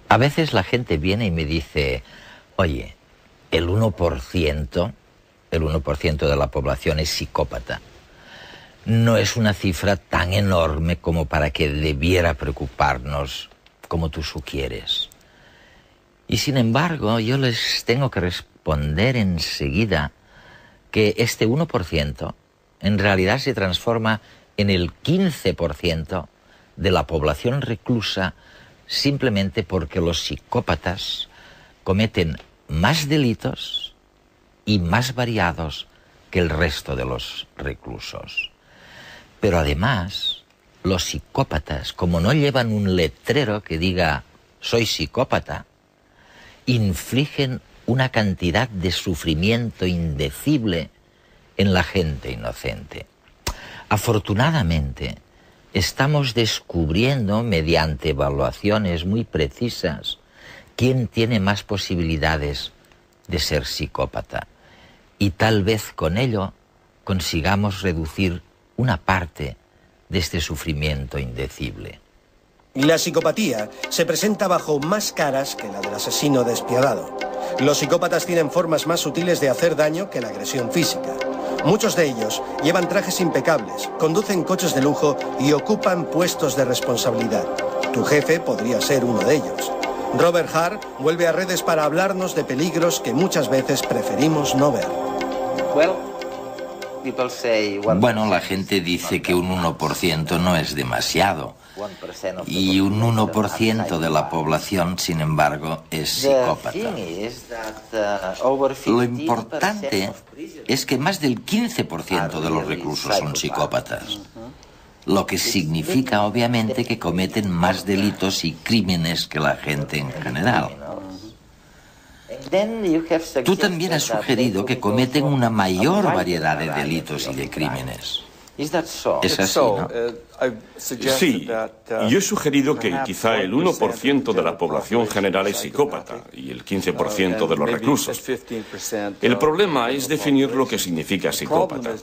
A veces la gente viene y me dice, oye, el 1% de la población es psicópata. No es una cifra tan enorme como para que debiera preocuparnos como tú sugieres. Y sin embargo, yo les tengo que responder enseguida que este 1% en realidad se transforma en el 15% de la población reclusa simplemente porque los psicópatas cometen más delitos y más variados que el resto de los reclusos. Pero además, los psicópatas, como no llevan un letrero que diga «soy psicópata», infligen una cantidad de sufrimiento indecible en la gente inocente. Afortunadamente, estamos descubriendo, mediante evaluaciones muy precisas, quién tiene más posibilidades de ser psicópata. Y tal vez con ello consigamos reducir una parte de este sufrimiento indecible. La psicopatía se presenta bajo más caras que la del asesino despiadado. Los psicópatas tienen formas más sutiles de hacer daño que la agresión física. Muchos de ellos llevan trajes impecables, conducen coches de lujo y ocupan puestos de responsabilidad. Tu jefe podría ser uno de ellos. Robert Hart vuelve a redes para hablarnos de peligros que muchas veces preferimos no ver. Bueno, la gente dice que un 1% no es demasiado. Y un 1% de la población, sin embargo, es psicópata. Lo importante es que más del 15% de los reclusos son psicópatas. Lo que significa, obviamente, que cometen más delitos y crímenes que la gente en general. Tú también has sugerido que cometen una mayor variedad de delitos y de crímenes. ¿Es así, no? Sí, yo he sugerido que quizá el 1% de la población general es psicópata y el 15% de los reclusos. El problema es definir lo que significa psicópata.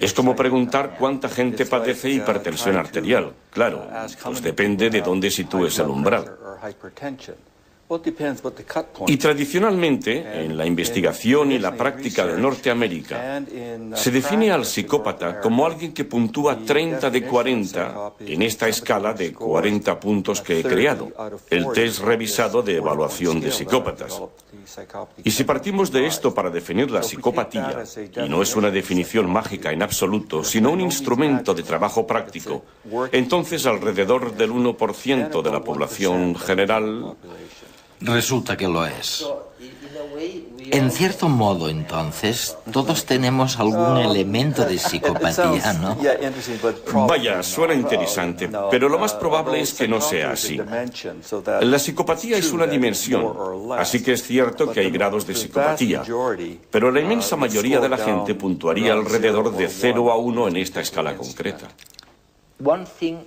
Es como preguntar cuánta gente padece hipertensión arterial. Claro, pues depende de dónde sitúes el umbral. Y tradicionalmente, en la investigación y la práctica de Norteamérica, se define al psicópata como alguien que puntúa 30 de 40 en esta escala de 40 puntos que he creado, el test revisado de evaluación de psicópatas. Y si partimos de esto para definir la psicopatía, y no es una definición mágica en absoluto, sino un instrumento de trabajo práctico, entonces alrededor del 1% de la población general... Resulta que lo es. En cierto modo, entonces, todos tenemos algún elemento de psicopatía, ¿no? Vaya, suena interesante, pero lo más probable es que no sea así. La psicopatía es una dimensión, así que es cierto que hay grados de psicopatía, pero la inmensa mayoría de la gente puntuaría alrededor de 0 a 1 en esta escala concreta.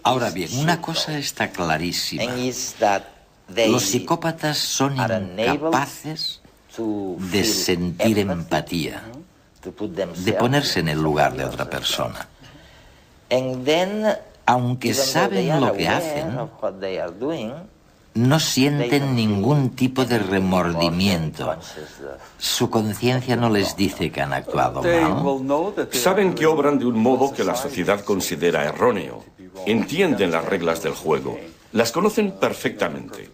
Ahora bien, una cosa está clarísima. Los psicópatas son incapaces de sentir empatía, de ponerse en el lugar de otra persona. Aunque saben lo que hacen, no sienten ningún tipo de remordimiento. Su conciencia no les dice que han actuado mal. Saben que obran de un modo que la sociedad considera erróneo. Entienden las reglas del juego. Las conocen perfectamente.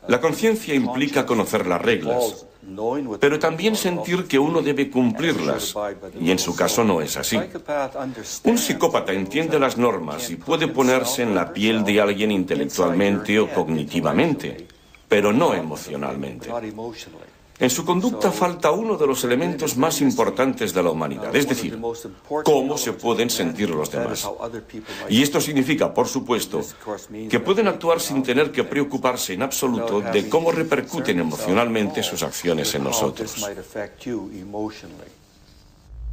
La conciencia implica conocer las reglas, pero también sentir que uno debe cumplirlas, y en su caso no es así. Un psicópata entiende las normas y puede ponerse en la piel de alguien intelectualmente o cognitivamente, pero no emocionalmente. En su conducta falta uno de los elementos más importantes de la humanidad, es decir, cómo se pueden sentir los demás. Y esto significa, por supuesto, que pueden actuar sin tener que preocuparse en absoluto de cómo repercuten emocionalmente sus acciones en nosotros.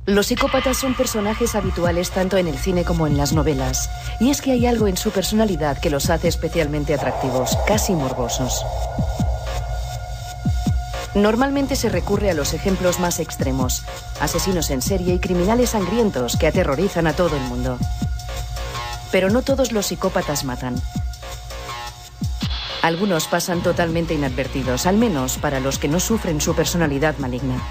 Los psicópatas son personajes habituales tanto en el cine como en las novelas. Y es que hay algo en su personalidad que los hace especialmente atractivos, casi morbosos. Normalmente se recurre a los ejemplos más extremos, asesinos en serie y criminales sangrientos que aterrorizan a todo el mundo. Pero no todos los psicópatas matan. Algunos pasan totalmente inadvertidos, al menos para los que no sufren su personalidad maligna.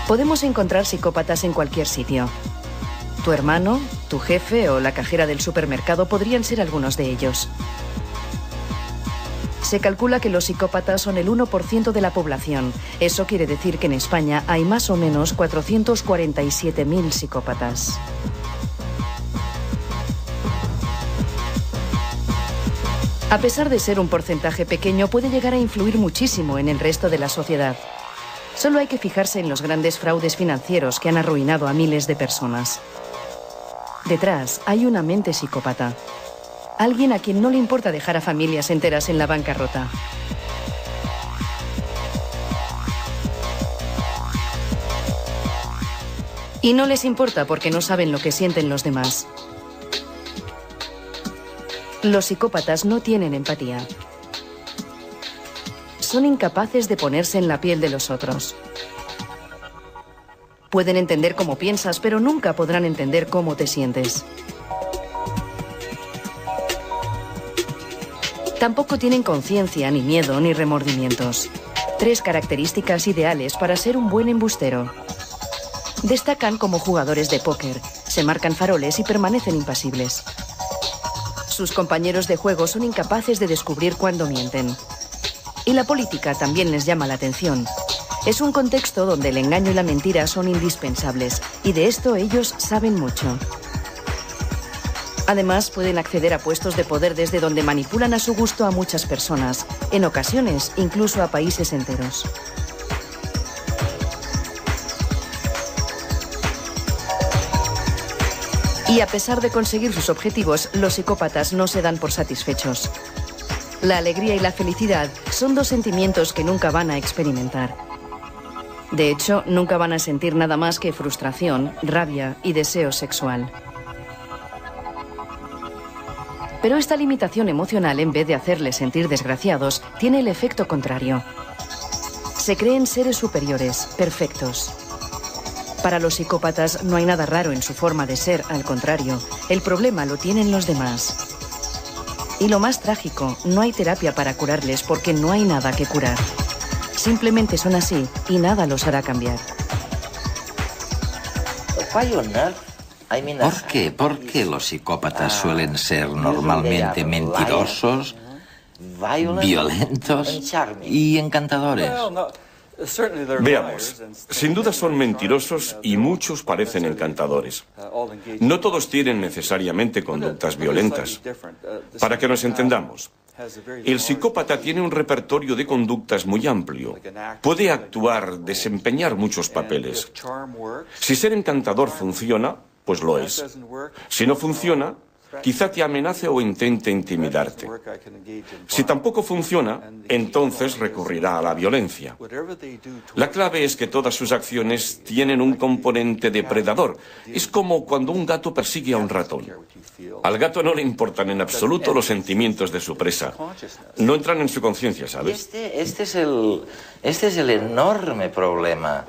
Podemos encontrar psicópatas en cualquier sitio. Tu hermano, tu jefe o la cajera del supermercado podrían ser algunos de ellos. Se calcula que los psicópatas son el 1% de la población. Eso quiere decir que en España hay más o menos 447.000 psicópatas. A pesar de ser un porcentaje pequeño, puede llegar a influir muchísimo en el resto de la sociedad. Solo hay que fijarse en los grandes fraudes financieros que han arruinado a miles de personas. Detrás hay una mente psicópata. Alguien a quien no le importa dejar a familias enteras en la bancarrota. Y no les importa porque no saben lo que sienten los demás. Los psicópatas no tienen empatía. Son incapaces de ponerse en la piel de los otros. Pueden entender cómo piensas, pero nunca podrán entender cómo te sientes. Tampoco tienen conciencia, ni miedo, ni remordimientos. 3 características ideales para ser un buen embustero. Destacan como jugadores de póker, se marcan faroles y permanecen impasibles. Sus compañeros de juego son incapaces de descubrir cuándo mienten. Y la política también les llama la atención. Es un contexto donde el engaño y la mentira son indispensables, y de esto ellos saben mucho. Además, pueden acceder a puestos de poder desde donde manipulan a su gusto a muchas personas, en ocasiones incluso a países enteros. Y a pesar de conseguir sus objetivos, los psicópatas no se dan por satisfechos. La alegría y la felicidad son 2 sentimientos que nunca van a experimentar. De hecho, nunca van a sentir nada más que frustración, rabia y deseo sexual. Pero esta limitación emocional, en vez de hacerles sentir desgraciados, tiene el efecto contrario. Se creen seres superiores, perfectos. Para los psicópatas no hay nada raro en su forma de ser, al contrario, el problema lo tienen los demás. Y lo más trágico, no hay terapia para curarles porque no hay nada que curar. Simplemente son así y nada los hará cambiar. ¿Por qué? ¿Por qué los psicópatas suelen ser normalmente mentirosos, violentos y encantadores? Veamos, sin duda son mentirosos y muchos parecen encantadores. No todos tienen necesariamente conductas violentas. Para que nos entendamos, el psicópata tiene un repertorio de conductas muy amplio. Puede actuar, desempeñar muchos papeles. Si ser encantador funciona, pues lo es. Si no funciona, quizá te amenace o intente intimidarte. Si tampoco funciona, entonces recurrirá a la violencia. La clave es que todas sus acciones tienen un componente depredador. Es como cuando un gato persigue a un ratón. Al gato no le importan en absoluto los sentimientos de su presa. No entran en su conciencia, ¿sabes? Este es el enorme problema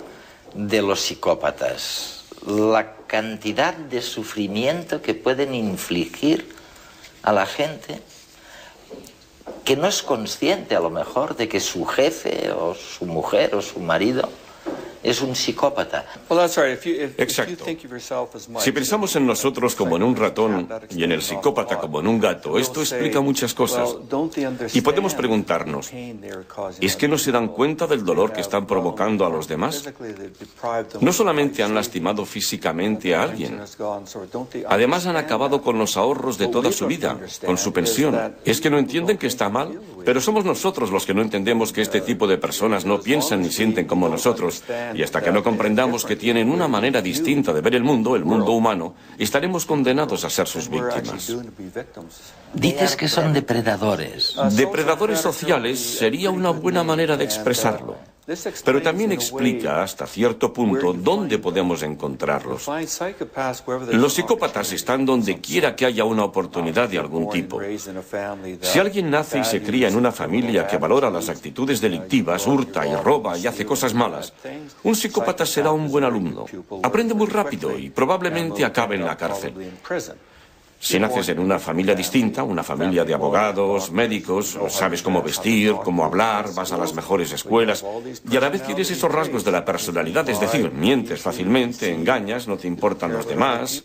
de los psicópatas. La cantidad de sufrimiento que pueden infligir a la gente que no es consciente a lo mejor de que su jefe o su mujer o su marido es un psicópata. Exacto. Si pensamos en nosotros como en un ratón y en el psicópata como en un gato, esto explica muchas cosas. Y podemos preguntarnos, ¿es que no se dan cuenta del dolor que están provocando a los demás? No solamente han lastimado físicamente a alguien, además han acabado con los ahorros de toda su vida, con su pensión. ¿Es que no entienden que está mal? Pero somos nosotros los que no entendemos que este tipo de personas no piensan ni sienten como nosotros. Y hasta que no comprendamos que tienen una manera distinta de ver el mundo humano, estaremos condenados a ser sus víctimas. Dices que son depredadores. Depredadores sociales sería una buena manera de expresarlo. Pero también explica hasta cierto punto dónde podemos encontrarlos. Los psicópatas están donde quiera que haya una oportunidad de algún tipo. Si alguien nace y se cría en una familia que valora las actitudes delictivas, hurta y roba y hace cosas malas, un psicópata será un buen alumno. Aprende muy rápido y probablemente acabe en la cárcel. Si naces en una familia distinta, una familia de abogados, médicos, sabes cómo vestir, cómo hablar, vas a las mejores escuelas y a la vez tienes esos rasgos de la personalidad, es decir, mientes fácilmente, engañas, no te importan los demás.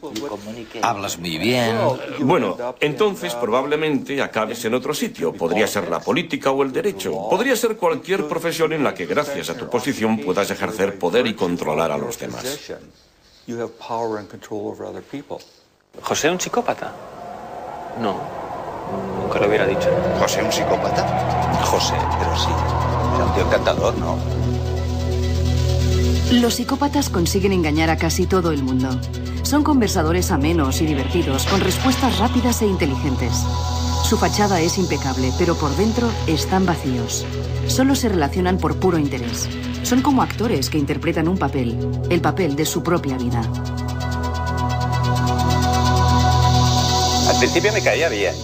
Hablas muy bien. Bueno, entonces probablemente acabes en otro sitio. Podría ser la política o el derecho. Podría ser cualquier profesión en la que gracias a tu posición puedas ejercer poder y controlar a los demás. ¿José un psicópata? No, nunca lo hubiera dicho. ¿José un psicópata? José, pero sí. Era un tío encantador, ¿no? Los psicópatas consiguen engañar a casi todo el mundo. Son conversadores amenos y divertidos, con respuestas rápidas e inteligentes. Su fachada es impecable, pero por dentro están vacíos. Solo se relacionan por puro interés. Son como actores que interpretan un papel, el papel de su propia vida. Al principio me caía bien,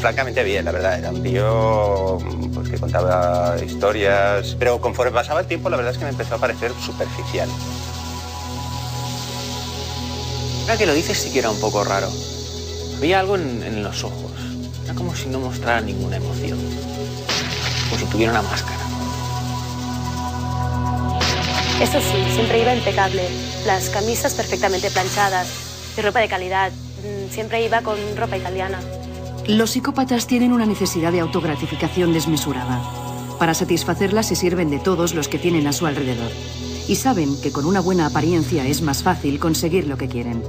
francamente bien, la verdad. Era un tío pues, que contaba historias, pero conforme pasaba el tiempo la verdad es que me empezó a parecer superficial. Ahora que lo dices sí que era un poco raro. Había algo en los ojos. Era como si no mostrara ninguna emoción. Como si tuviera una máscara. Eso sí, siempre iba impecable. Las camisas perfectamente planchadas y ropa de calidad. Siempre iba con ropa italiana. Los psicópatas tienen una necesidad de autogratificación desmesurada. Para satisfacerla se sirven de todos los que tienen a su alrededor. Y saben que con una buena apariencia es más fácil conseguir lo que quieren.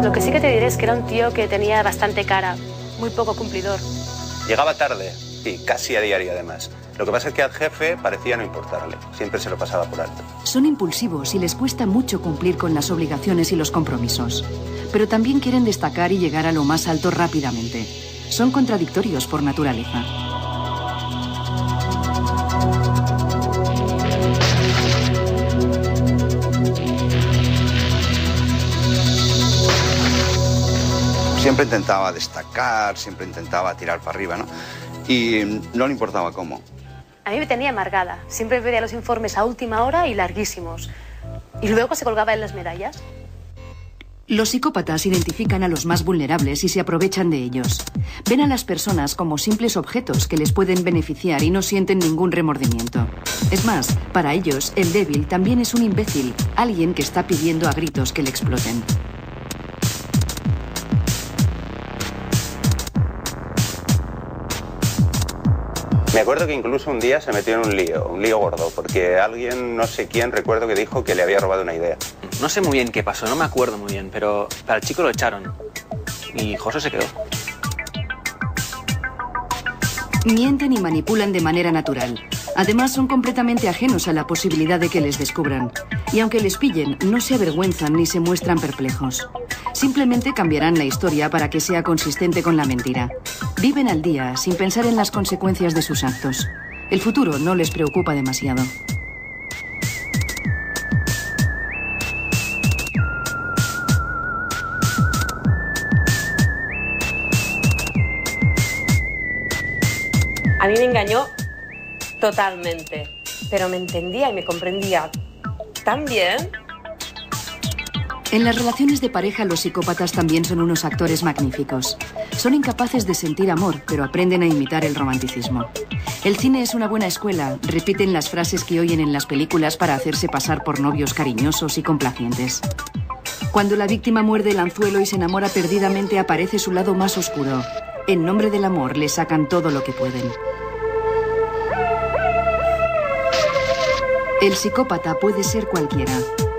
Lo que sí que te diré es que era un tío que tenía bastante cara, muy poco cumplidor. Llegaba tarde, y casi a diario además. Lo que pasa es que al jefe parecía no importarle. Siempre se lo pasaba por alto. Son impulsivos y les cuesta mucho cumplir con las obligaciones y los compromisos. Pero también quieren destacar y llegar a lo más alto rápidamente. Son contradictorios por naturaleza. Siempre intentaba destacar, siempre intentaba tirar para arriba, ¿no? Y no le importaba cómo. A mí me tenía amargada. Siempre pedía los informes a última hora y larguísimos. Y luego se colgaba en las medallas. Los psicópatas identifican a los más vulnerables y se aprovechan de ellos. Ven a las personas como simples objetos que les pueden beneficiar y no sienten ningún remordimiento. Es más, para ellos, el débil también es un imbécil, alguien que está pidiendo a gritos que le exploten. Me acuerdo que incluso un día se metió en un lío gordo, porque alguien, no sé quién, recuerdo que dijo que le había robado una idea. No sé muy bien qué pasó, no me acuerdo muy bien, pero al chico lo echaron. Y José se quedó. Mienten y manipulan de manera natural. Además, son completamente ajenos a la posibilidad de que les descubran. Y aunque les pillen, no se avergüenzan ni se muestran perplejos. Simplemente cambiarán la historia para que sea consistente con la mentira. Viven al día, sin pensar en las consecuencias de sus actos. El futuro no les preocupa demasiado. A mí me engañó totalmente, pero me entendía y me comprendía tan bien. En las relaciones de pareja, los psicópatas también son unos actores magníficos. Son incapaces de sentir amor, pero aprenden a imitar el romanticismo. El cine es una buena escuela. Repiten las frases que oyen en las películas para hacerse pasar por novios cariñosos y complacientes. Cuando la víctima muerde el anzuelo y se enamora perdidamente, aparece su lado más oscuro. En nombre del amor, le sacan todo lo que pueden. El psicópata puede ser cualquiera.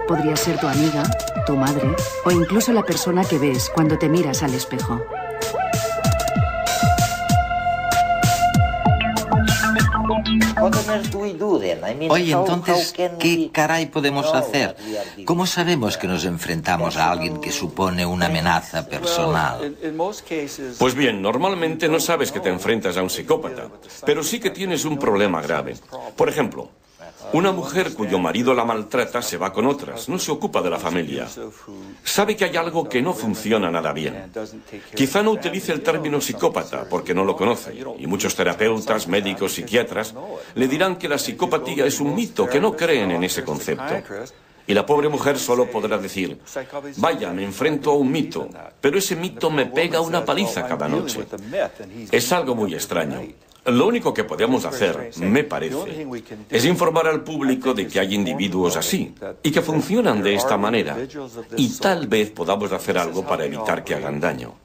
Podría ser tu amiga, tu madre o incluso la persona que ves cuando te miras al espejo. Oye, entonces, ¿qué caray podemos hacer? ¿Cómo sabemos que nos enfrentamos a alguien que supone una amenaza personal? Pues bien, normalmente no sabes que te enfrentas a un psicópata, pero sí que tienes un problema grave. Por ejemplo, Una mujer cuyo marido la maltrata se va con otras, no se ocupa de la familia. Sabe que hay algo que no funciona nada bien. Quizá no utilice el término psicópata porque no lo conoce, y muchos terapeutas, médicos, psiquiatras le dirán que la psicopatía es un mito, que no creen en ese concepto. Y la pobre mujer solo podrá decir, vaya, me enfrento a un mito, pero ese mito me pega una paliza cada noche. Es algo muy extraño. Lo único que podemos hacer, me parece, es informar al público de que hay individuos así y que funcionan de esta manera, y tal vez podamos hacer algo para evitar que hagan daño.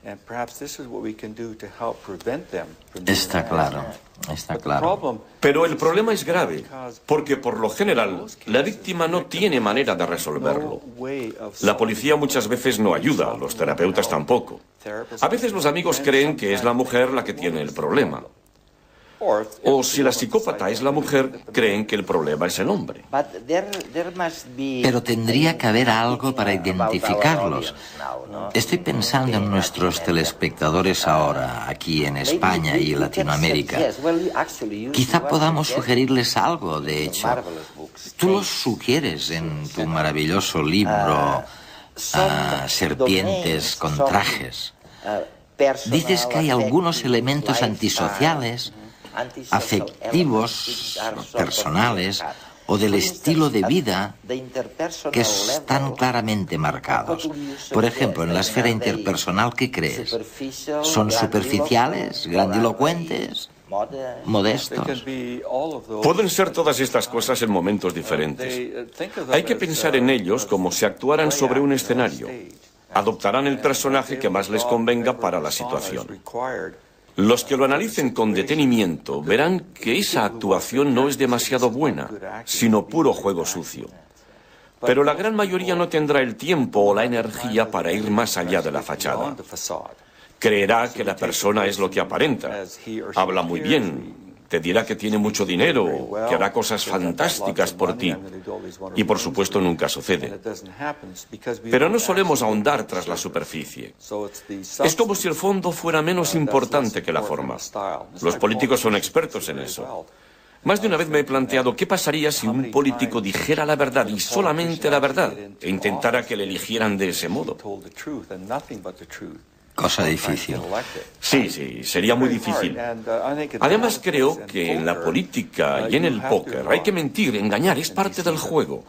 Está claro, está claro. Pero el problema es grave, porque por lo general la víctima no tiene manera de resolverlo. La policía muchas veces no ayuda, los terapeutas tampoco. A veces los amigos creen que es la mujer la que tiene el problema. O si la psicópata es la mujer, creen que el problema es el hombre. Pero tendría que haber algo para identificarlos. Estoy pensando en nuestros telespectadores ahora, aquí en España y Latinoamérica. Quizá podamos sugerirles algo, de hecho. Tú los sugieres en tu maravilloso libro, Serpientes con trajes. Dices que hay algunos elementos antisociales, afectivos, personales o del estilo de vida que están claramente marcados. Por ejemplo, en la esfera interpersonal, ¿qué crees? ¿Son superficiales, grandilocuentes, modestos? Pueden ser todas estas cosas en momentos diferentes. Hay que pensar en ellos como si actuaran sobre un escenario. Adoptarán el personaje que más les convenga para la situación. Los que lo analicen con detenimiento verán que esa actuación no es demasiado buena, sino puro juego sucio. Pero la gran mayoría no tendrá el tiempo o la energía para ir más allá de la fachada. Creerá que la persona es lo que aparenta. Habla muy bien, te dirá que tiene mucho dinero, que hará cosas fantásticas por ti. Y por supuesto nunca sucede. Pero no solemos ahondar tras la superficie. Es como si el fondo fuera menos importante que la forma. Los políticos son expertos en eso. Más de una vez me he planteado qué pasaría si un político dijera la verdad y solamente la verdad, e intentara que le eligieran de ese modo. Cosa difícil. Sí, sería muy difícil. Además, creo que en la política y en el póker hay que mentir, engañar, es parte del juego.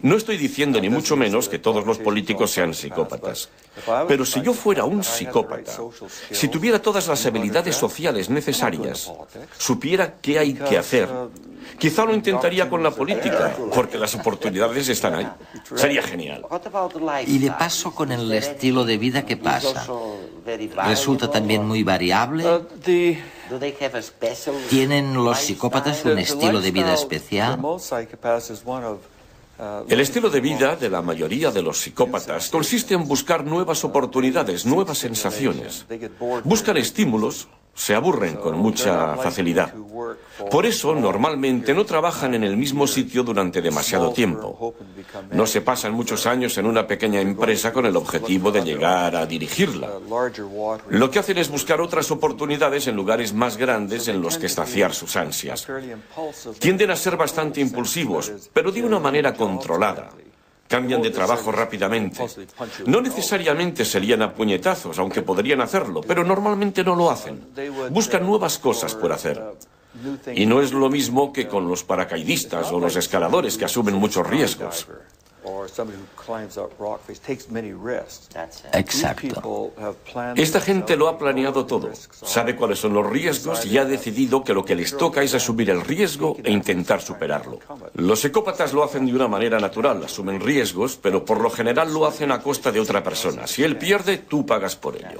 No estoy diciendo ni mucho menos que todos los políticos sean psicópatas. Pero si yo fuera un psicópata, si tuviera todas las habilidades sociales necesarias, supiera qué hay que hacer, quizá lo intentaría con la política, porque las oportunidades están ahí. Sería genial. Y de paso, con el estilo de vida, ¿qué pasa? ¿Resulta también muy variable? ¿Tienen los psicópatas un estilo de vida especial? El estilo de vida de la mayoría de los psicópatas consiste en buscar nuevas oportunidades, nuevas sensaciones. Buscan estímulos, se aburren con mucha facilidad. Por eso, normalmente no trabajan en el mismo sitio durante demasiado tiempo. No se pasan muchos años en una pequeña empresa con el objetivo de llegar a dirigirla. Lo que hacen es buscar otras oportunidades en lugares más grandes en los que saciar sus ansias. Tienden a ser bastante impulsivos, pero de una manera controlada. Cambian de trabajo rápidamente. No necesariamente serían a puñetazos, aunque podrían hacerlo, pero normalmente no lo hacen. Buscan nuevas cosas por hacer. Y no es lo mismo que con los paracaidistas o los escaladores, que asumen muchos riesgos. Exacto. Esta gente lo ha planeado todo. Sabe cuáles son los riesgos y ha decidido que lo que les toca es asumir el riesgo e intentar superarlo. Los psicópatas lo hacen de una manera natural, asumen riesgos, pero por lo general lo hacen a costa de otra persona. Si él pierde, tú pagas por ello.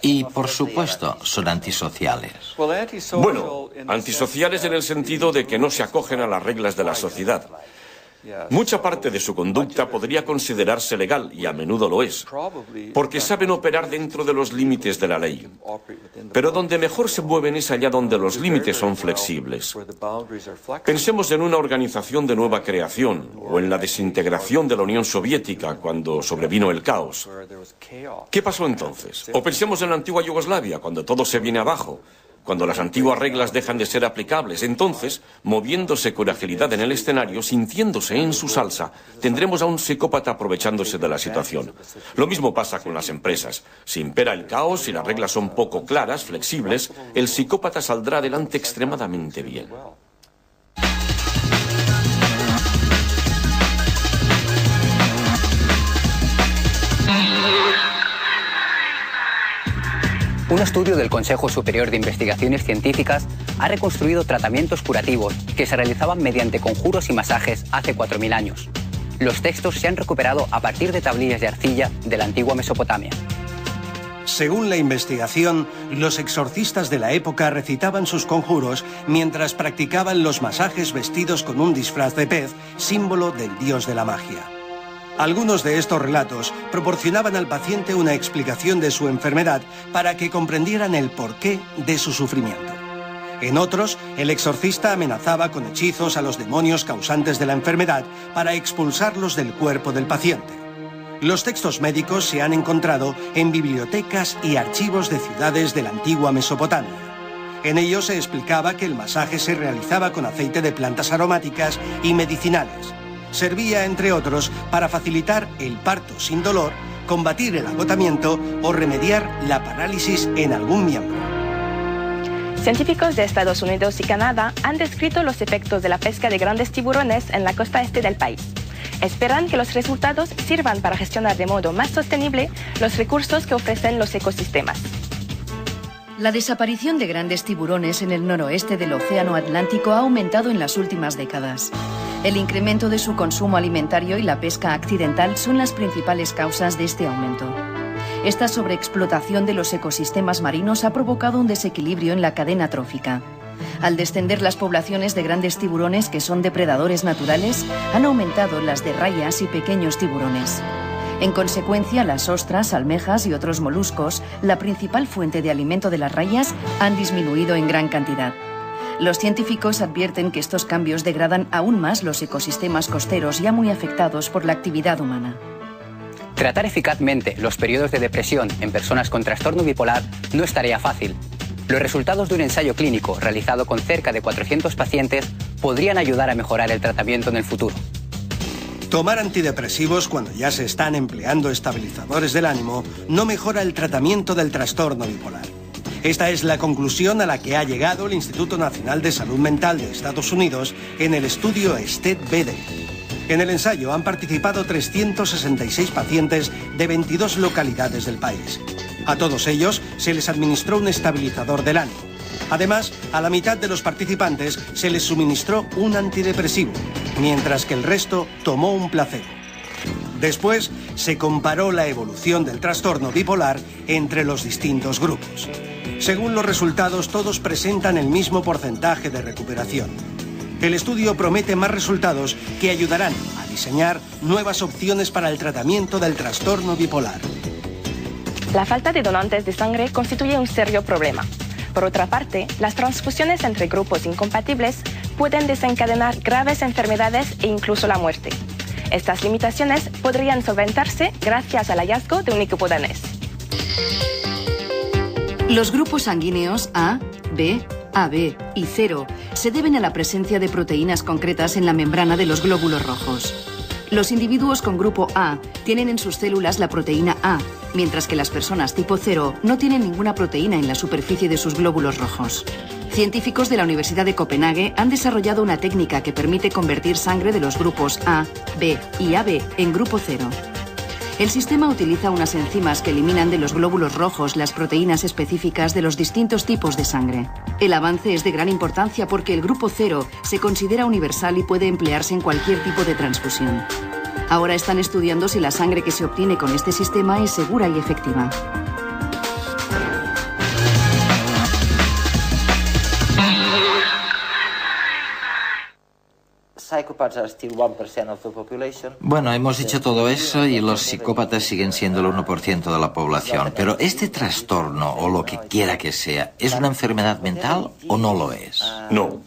Y, por supuesto, son antisociales. Bueno, antisociales en el sentido de que no se acogen a las reglas de la sociedad. Mucha parte de su conducta podría considerarse legal, y a menudo lo es, porque saben operar dentro de los límites de la ley. Pero donde mejor se mueven es allá donde los límites son flexibles. Pensemos en una organización de nueva creación, o en la desintegración de la Unión Soviética cuando sobrevino el caos. ¿Qué pasó entonces? O pensemos en la antigua Yugoslavia, cuando todo se viene abajo, cuando las antiguas reglas dejan de ser aplicables. Entonces, moviéndose con agilidad en el escenario, sintiéndose en su salsa, tendremos a un psicópata aprovechándose de la situación. Lo mismo pasa con las empresas. Si impera el caos y las reglas son poco claras, flexibles, el psicópata saldrá adelante extremadamente bien. Un estudio del Consejo Superior de Investigaciones Científicas ha reconstruido tratamientos curativos que se realizaban mediante conjuros y masajes hace 4000 años. Los textos se han recuperado a partir de tablillas de arcilla de la antigua Mesopotamia. Según la investigación, los exorcistas de la época recitaban sus conjuros mientras practicaban los masajes vestidos con un disfraz de pez, símbolo del dios de la magia. Algunos de estos relatos proporcionaban al paciente una explicación de su enfermedad para que comprendieran el porqué de su sufrimiento. En otros, el exorcista amenazaba con hechizos a los demonios causantes de la enfermedad para expulsarlos del cuerpo del paciente. Los textos médicos se han encontrado en bibliotecas y archivos de ciudades de la antigua Mesopotamia. En ellos se explicaba que el masaje se realizaba con aceite de plantas aromáticas y medicinales. Servía, entre otros, para facilitar el parto sin dolor, combatir el agotamiento o remediar la parálisis en algún miembro. Científicos de Estados Unidos y Canadá han descrito los efectos de la pesca de grandes tiburones en la costa este del país. Esperan que los resultados sirvan para gestionar de modo más sostenible los recursos que ofrecen los ecosistemas. La desaparición de grandes tiburones en el noroeste del Océano Atlántico ha aumentado en las últimas décadas. El incremento de su consumo alimentario y la pesca accidental son las principales causas de este aumento. Esta sobreexplotación de los ecosistemas marinos ha provocado un desequilibrio en la cadena trófica. Al descender las poblaciones de grandes tiburones que son depredadores naturales, han aumentado las de rayas y pequeños tiburones. En consecuencia, las ostras, almejas y otros moluscos, la principal fuente de alimento de las rayas, han disminuido en gran cantidad. Los científicos advierten que estos cambios degradan aún más los ecosistemas costeros ya muy afectados por la actividad humana. Tratar eficazmente los periodos de depresión en personas con trastorno bipolar no es tarea fácil. Los resultados de un ensayo clínico realizado con cerca de 400 pacientes podrían ayudar a mejorar el tratamiento en el futuro. Tomar antidepresivos cuando ya se están empleando estabilizadores del ánimo no mejora el tratamiento del trastorno bipolar. Esta es la conclusión a la que ha llegado el Instituto Nacional de Salud Mental de Estados Unidos en el estudio STED-BD. En el ensayo han participado 366 pacientes de 22 localidades del país. A todos ellos se les administró un estabilizador del ánimo. Además, a la mitad de los participantes se les suministró un antidepresivo, mientras que el resto tomó un placebo. Después, se comparó la evolución del trastorno bipolar entre los distintos grupos. Según los resultados, todos presentan el mismo porcentaje de recuperación. El estudio promete más resultados que ayudarán a diseñar nuevas opciones para el tratamiento del trastorno bipolar. La falta de donantes de sangre constituye un serio problema. Por otra parte, las transfusiones entre grupos incompatibles pueden desencadenar graves enfermedades e incluso la muerte. Estas limitaciones podrían solventarse gracias al hallazgo de un equipo danés. Los grupos sanguíneos A, B, AB y 0 se deben a la presencia de proteínas concretas en la membrana de los glóbulos rojos. Los individuos con grupo A tienen en sus células la proteína A, mientras que las personas tipo 0 no tienen ninguna proteína en la superficie de sus glóbulos rojos. Científicos de la Universidad de Copenhague han desarrollado una técnica que permite convertir sangre de los grupos A, B y AB en grupo 0. El sistema utiliza unas enzimas que eliminan de los glóbulos rojos las proteínas específicas de los distintos tipos de sangre. El avance es de gran importancia porque el grupo 0 se considera universal y puede emplearse en cualquier tipo de transfusión. Ahora están estudiando si la sangre que se obtiene con este sistema es segura y efectiva. Bueno, hemos dicho todo eso y los psicópatas siguen siendo el 1% de la población. Pero este trastorno, o lo que quiera que sea, ¿es una enfermedad mental o no lo es? No.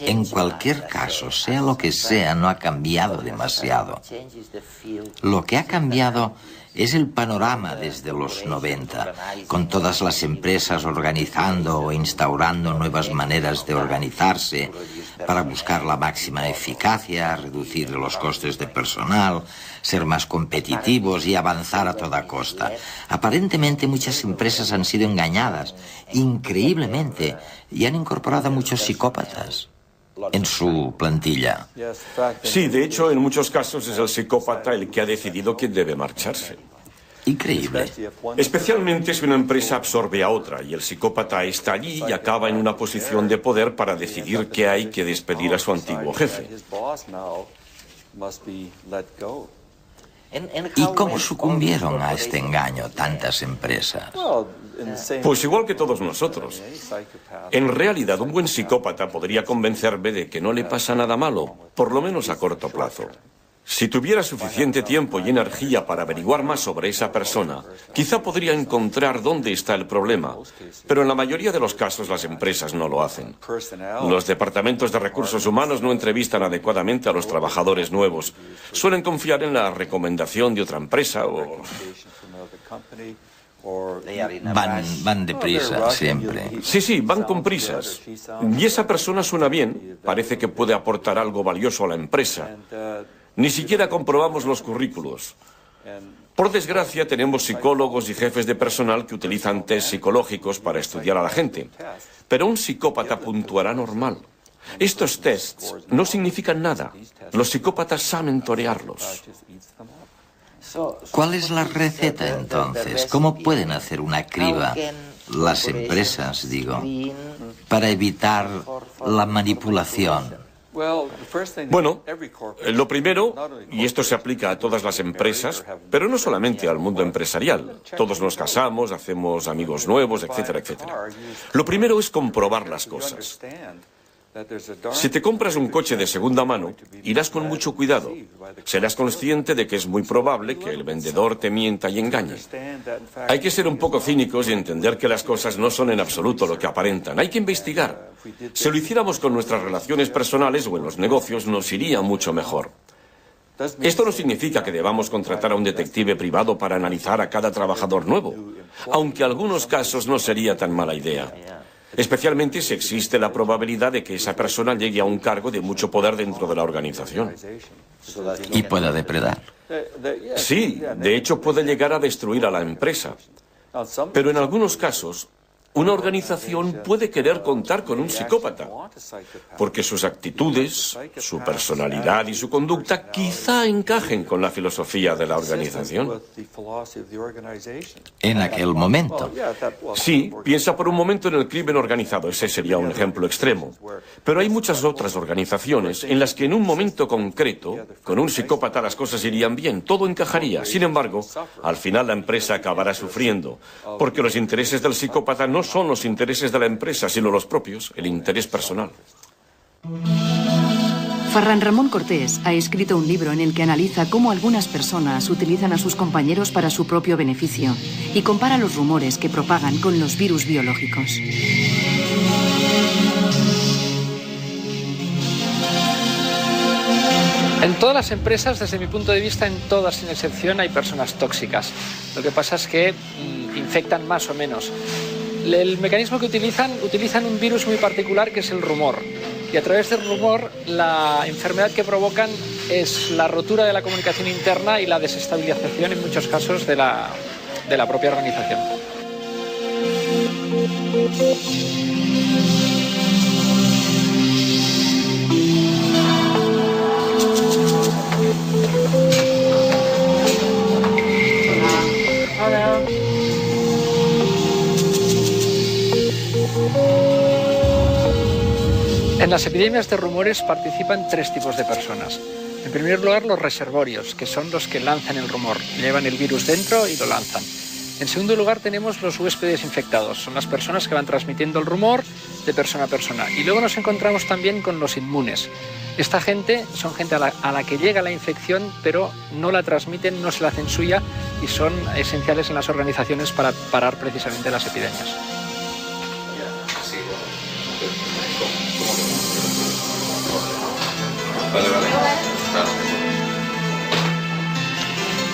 En cualquier caso, sea lo que sea, no ha cambiado demasiado. Lo que ha cambiado Es el panorama desde los 90, con todas las empresas organizando o instaurando nuevas maneras de organizarse para buscar la máxima eficacia, reducir los costes de personal, ser más competitivos y avanzar a toda costa. Aparentemente muchas empresas han sido engañadas, increíblemente, y han incorporado a muchos psicópatas en su plantilla. Sí, de hecho, en muchos casos es el psicópata el que ha decidido quién debe marcharse. Increíble. Especialmente si una empresa absorbe a otra y el psicópata está allí y acaba en una posición de poder para decidir que hay que despedir a su antiguo jefe. ¿Y cómo sucumbieron a este engaño tantas empresas? Pues igual que todos nosotros. En realidad, un buen psicópata podría convencerme de que no le pasa nada malo, por lo menos a corto plazo. Si tuviera suficiente tiempo y energía para averiguar más sobre esa persona, quizá podría encontrar dónde está el problema. Pero en la mayoría de los casos las empresas no lo hacen. Los departamentos de recursos humanos no entrevistan adecuadamente a los trabajadores nuevos. Suelen confiar en la recomendación de otra empresa o... Van deprisa, siempre. Sí, van con prisas. Y esa persona suena bien, parece que puede aportar algo valioso a la empresa. Ni siquiera comprobamos los currículos. Por desgracia, tenemos psicólogos y jefes de personal que utilizan test psicológicos para estudiar a la gente. Pero un psicópata puntuará normal. Estos tests no significan nada. Los psicópatas saben torearlos. ¿Cuál es la receta entonces? ¿Cómo pueden hacer una criba las empresas, digo, para evitar la manipulación? Bueno, lo primero, y esto se aplica a todas las empresas, pero no solamente al mundo empresarial. Todos nos casamos, hacemos amigos nuevos, etcétera, etcétera. Lo primero es comprobar las cosas. Si te compras un coche de segunda mano, irás con mucho cuidado. Serás consciente de que es muy probable que el vendedor te mienta y engañe. Hay que ser un poco cínicos y entender que las cosas no son en absoluto lo que aparentan. Hay que investigar. Si lo hiciéramos con nuestras relaciones personales o en los negocios, nos iría mucho mejor. Esto no significa que debamos contratar a un detective privado para analizar a cada trabajador nuevo, aunque en algunos casos no sería tan mala idea. Especialmente si existe la probabilidad de que esa persona llegue a un cargo de mucho poder dentro de la organización. Y pueda depredar. Sí, de hecho puede llegar a destruir a la empresa. Pero en algunos casos, una organización puede querer contar con un psicópata, porque sus actitudes, su personalidad y su conducta quizá encajen con la filosofía de la organización. En aquel momento. Sí, piensa por un momento en el crimen organizado, ese sería un ejemplo extremo. Pero hay muchas otras organizaciones en las que en un momento concreto, con un psicópata las cosas irían bien, todo encajaría. Sin embargo, al final la empresa acabará sufriendo, porque los intereses del psicópata no son los intereses de la empresa, sino los propios, el interés personal. Ferran Ramón Cortés ha escrito un libro en el que analiza cómo algunas personas utilizan a sus compañeros para su propio beneficio y compara los rumores que propagan con los virus biológicos. En todas las empresas, desde mi punto de vista, en todas sin excepción, hay personas tóxicas. Lo que pasa es que infectan más o menos. El mecanismo que utilizan un virus muy particular que es el rumor. Y a través del rumor, la enfermedad que provocan es la rotura de la comunicación interna y la desestabilización, en muchos casos, de la propia organización. Hola. En las epidemias de rumores participan tres tipos de personas. En primer lugar, los reservorios, que son los que lanzan el rumor, llevan el virus dentro y lo lanzan. En segundo lugar, tenemos los huéspedes infectados, son las personas que van transmitiendo el rumor de persona a persona. Y luego nos encontramos también con los inmunes. Esta gente son gente a la que llega la infección, pero no la transmiten, no se la hacen suya y son esenciales en las organizaciones para parar precisamente las epidemias.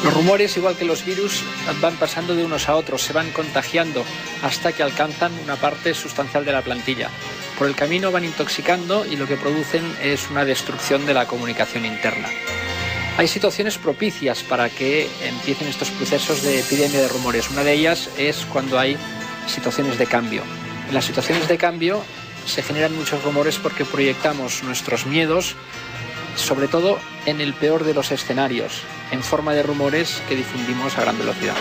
Los rumores, igual que los virus, van pasando de unos a otros, se van contagiando hasta que alcanzan una parte sustancial de la plantilla. Por el camino van intoxicando y lo que producen es una destrucción de la comunicación interna. Hay situaciones propicias para que empiecen estos procesos de epidemia de rumores. Una de ellas es cuando hay situaciones de cambio. En las situaciones de cambio se generan muchos rumores porque proyectamos nuestros miedos, sobre todo en el peor de los escenarios, en forma de rumores que difundimos a gran velocidad.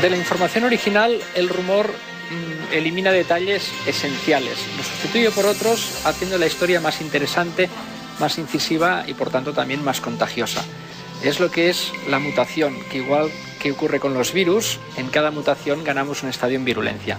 De la información original, el rumor elimina detalles esenciales, lo sustituye por otros, haciendo la historia más interesante, más incisiva y por tanto también más contagiosa. Es lo que es la mutación, que igual que ocurre con los virus, en cada mutación ganamos un estadio en virulencia.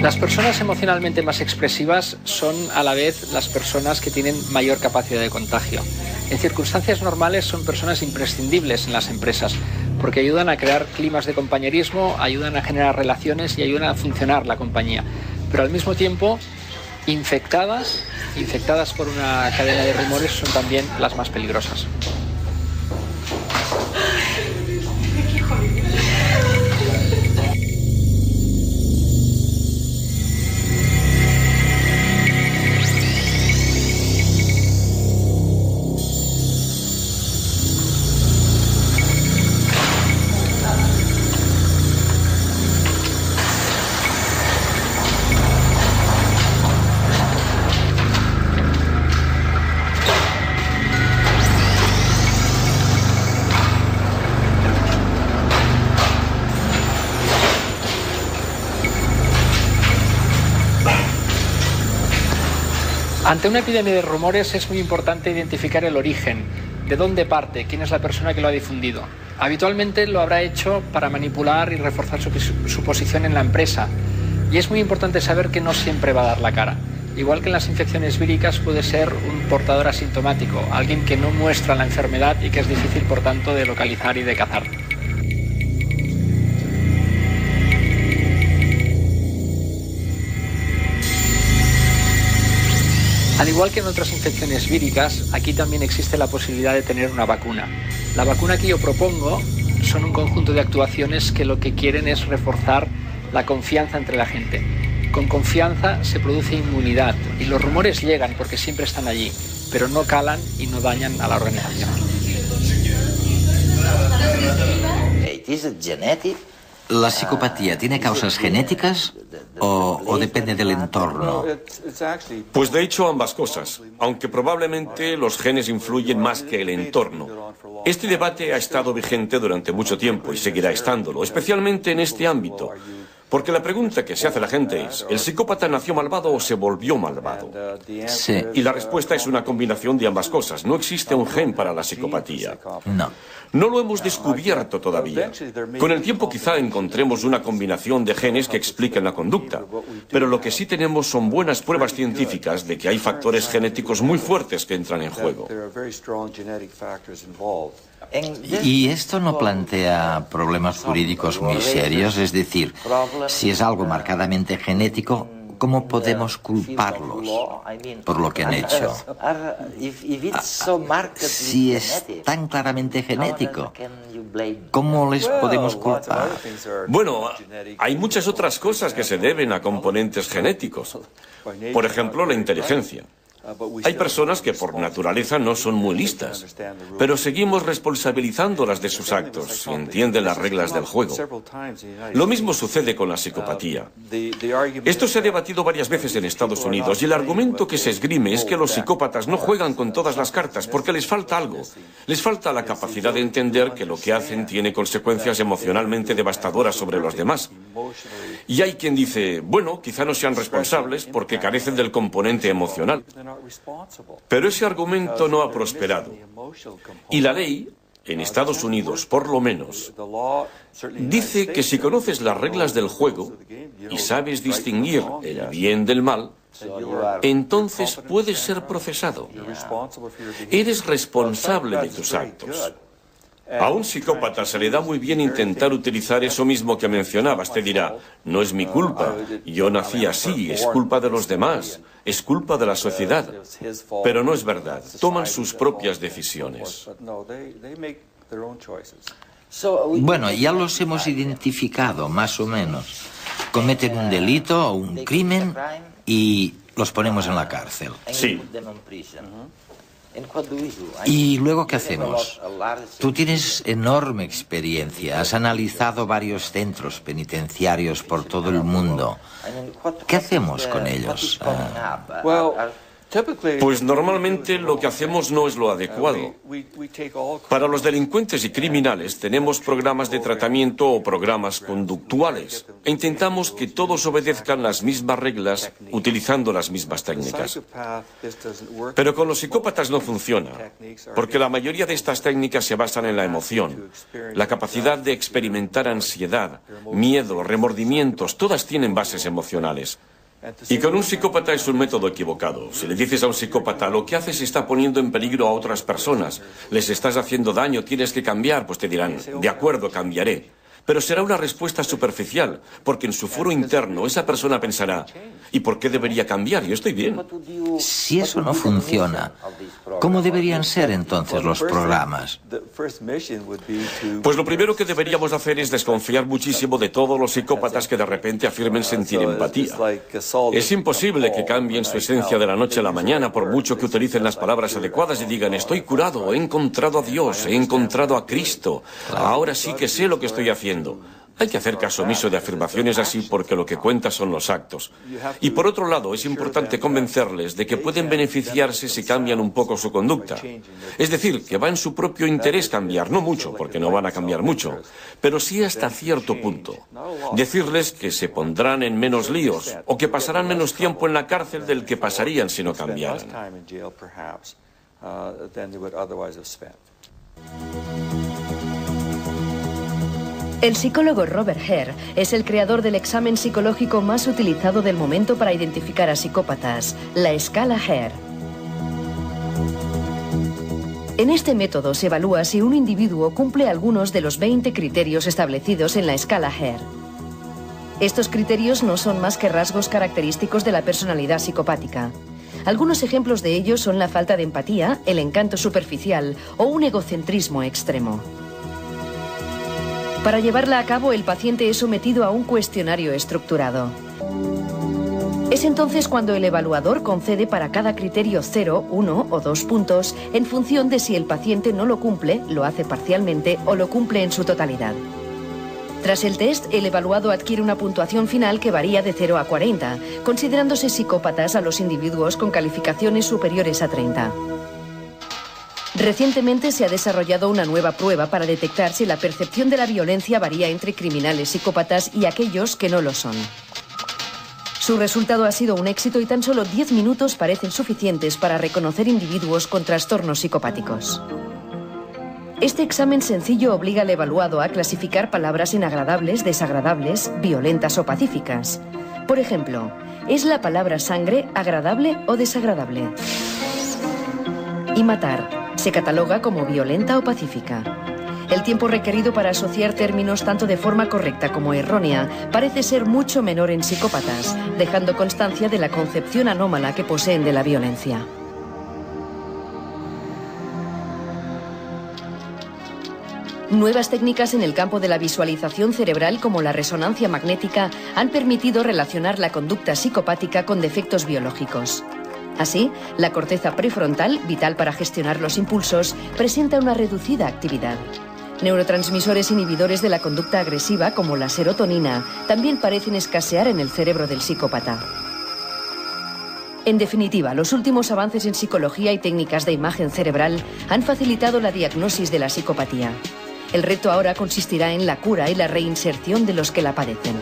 Las personas emocionalmente más expresivas son a la vez las personas que tienen mayor capacidad de contagio. En circunstancias normales son personas imprescindibles en las empresas porque ayudan a crear climas de compañerismo, ayudan a generar relaciones y ayudan a funcionar la compañía. Pero al mismo tiempo, infectadas por una cadena de rumores son también las más peligrosas. Ante una epidemia de rumores es muy importante identificar el origen, de dónde parte, quién es la persona que lo ha difundido. Habitualmente lo habrá hecho para manipular y reforzar su posición en la empresa. Y es muy importante saber que no siempre va a dar la cara. Igual que en las infecciones víricas puede ser un portador asintomático, alguien que no muestra la enfermedad y que es difícil por tanto de localizar y de cazar. Al igual que en otras infecciones víricas, aquí también existe la posibilidad de tener una vacuna. La vacuna que yo propongo son un conjunto de actuaciones que lo que quieren es reforzar la confianza entre la gente. Con confianza se produce inmunidad y los rumores llegan porque siempre están allí, pero no calan y no dañan a la organización. ¿La psicopatía tiene causas genéticas o depende del entorno? Pues de hecho ambas cosas, aunque probablemente los genes influyen más que el entorno. Este debate ha estado vigente durante mucho tiempo y seguirá estándolo, especialmente en este ámbito. Porque la pregunta que se hace la gente es, ¿el psicópata nació malvado o se volvió malvado? Sí. Y la respuesta es una combinación de ambas cosas. No existe un gen para la psicopatía. No. No lo hemos descubierto todavía. Con el tiempo quizá encontremos una combinación de genes que expliquen la conducta. Pero lo que sí tenemos son buenas pruebas científicas de que hay factores genéticos muy fuertes que entran en juego. ¿Y esto no plantea problemas jurídicos muy serios? Es decir, si es algo marcadamente genético, ¿cómo podemos culparlos por lo que han hecho? Si es tan claramente genético, ¿cómo les podemos culpar? Bueno, hay muchas otras cosas que se deben a componentes genéticos. Por ejemplo, la inteligencia. Hay personas que por naturaleza no son muy listas, pero seguimos responsabilizándolas de sus actos y entienden las reglas del juego. Lo mismo sucede con la psicopatía. Esto se ha debatido varias veces en Estados Unidos y el argumento que se esgrime es que los psicópatas no juegan con todas las cartas porque les falta algo. Les falta la capacidad de entender que lo que hacen tiene consecuencias emocionalmente devastadoras sobre los demás. Y hay quien dice, bueno, quizá no sean responsables porque carecen del componente emocional. Pero ese argumento no ha prosperado. Y la ley, en Estados Unidos por lo menos, dice que si conoces las reglas del juego y sabes distinguir el bien del mal, entonces puedes ser procesado. Eres responsable de tus actos. A un psicópata se le da muy bien intentar utilizar eso mismo que mencionabas. Te dirá, no es mi culpa, yo nací así, es culpa de los demás, es culpa de la sociedad. Pero no es verdad, toman sus propias decisiones. Bueno, ya los hemos identificado, más o menos. Cometen un delito o un crimen y los ponemos en la cárcel. Sí. ¿Y luego qué hacemos? Tú tienes enorme experiencia, has analizado varios centros penitenciarios por todo el mundo. ¿Qué hacemos con ellos? Pues normalmente lo que hacemos no es lo adecuado. Para los delincuentes y criminales tenemos programas de tratamiento o programas conductuales e intentamos que todos obedezcan las mismas reglas utilizando las mismas técnicas. Pero con los psicópatas no funciona, porque la mayoría de estas técnicas se basan en la emoción, la capacidad de experimentar ansiedad, miedo, remordimientos, todas tienen bases emocionales. Y con un psicópata es un método equivocado. Si le dices a un psicópata, lo que haces está poniendo en peligro a otras personas, les estás haciendo daño, tienes que cambiar, pues te dirán, de acuerdo, cambiaré. Pero será una respuesta superficial, porque en su foro interno esa persona pensará, ¿y por qué debería cambiar? Yo estoy bien. Si eso no funciona, ¿cómo deberían ser entonces los programas? Pues lo primero que deberíamos hacer es desconfiar muchísimo de todos los psicópatas que de repente afirmen sentir empatía. Es imposible que cambien su esencia de la noche a la mañana por mucho que utilicen las palabras adecuadas y digan, estoy curado, he encontrado a Dios, he encontrado a Cristo, ahora sí que sé lo que estoy haciendo. Hay que hacer caso omiso de afirmaciones así porque lo que cuenta son los actos. Y por otro lado, es importante convencerles de que pueden beneficiarse si cambian un poco su conducta. Es decir, que va en su propio interés cambiar, no mucho, porque no van a cambiar mucho, pero sí hasta cierto punto. Decirles que se pondrán en menos líos o que pasarán menos tiempo en la cárcel del que pasarían si no cambiaran. El psicólogo Robert Hare es el creador del examen psicológico más utilizado del momento para identificar a psicópatas, la escala Hare. En este método se evalúa si un individuo cumple algunos de los 20 criterios establecidos en la escala Hare. Estos criterios no son más que rasgos característicos de la personalidad psicopática. Algunos ejemplos de ellos son la falta de empatía, el encanto superficial o un egocentrismo extremo. Para llevarla a cabo, el paciente es sometido a un cuestionario estructurado. Es entonces cuando el evaluador concede para cada criterio 0, 1 o 2 puntos en función de si el paciente no lo cumple, lo hace parcialmente o lo cumple en su totalidad. Tras el test, el evaluado adquiere una puntuación final que varía de 0 a 40, considerándose psicópatas a los individuos con calificaciones superiores a 30. Recientemente se ha desarrollado una nueva prueba para detectar si la percepción de la violencia varía entre criminales psicópatas y aquellos que no lo son. Su resultado ha sido un éxito y tan solo 10 minutos parecen suficientes para reconocer individuos con trastornos psicopáticos. Este examen sencillo obliga al evaluado a clasificar palabras en agradables, desagradables, violentas o pacíficas. Por ejemplo, ¿es la palabra sangre agradable o desagradable? Y matar, ¿se cataloga como violenta o pacífica? El tiempo requerido para asociar términos tanto de forma correcta como errónea parece ser mucho menor en psicópatas, dejando constancia de la concepción anómala que poseen de la violencia. Nuevas técnicas en el campo de la visualización cerebral como la resonancia magnética han permitido relacionar la conducta psicopática con defectos biológicos. Así, la corteza prefrontal, vital para gestionar los impulsos, presenta una reducida actividad. Neurotransmisores inhibidores de la conducta agresiva, como la serotonina, también parecen escasear en el cerebro del psicópata. En definitiva, los últimos avances en psicología y técnicas de imagen cerebral han facilitado la diagnosis de la psicopatía. El reto ahora consistirá en la cura y la reinserción de los que la padecen.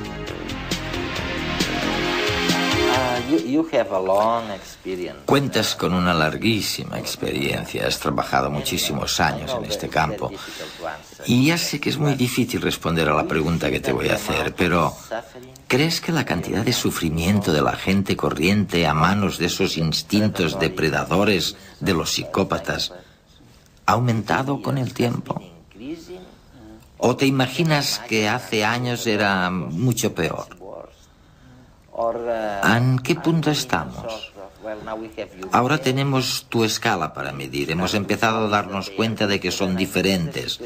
Cuentas con una larguísima experiencia, has trabajado muchísimos años en este campo. Y ya sé que es muy difícil responder a la pregunta que te voy a hacer, pero ¿crees que la cantidad de sufrimiento de la gente corriente a manos de esos instintos depredadores de los psicópatas ha aumentado con el tiempo? ¿O te imaginas que hace años era mucho peor? ¿En qué punto estamos? Ahora tenemos tu escala para medir. Hemos empezado a darnos cuenta de que son diferentes.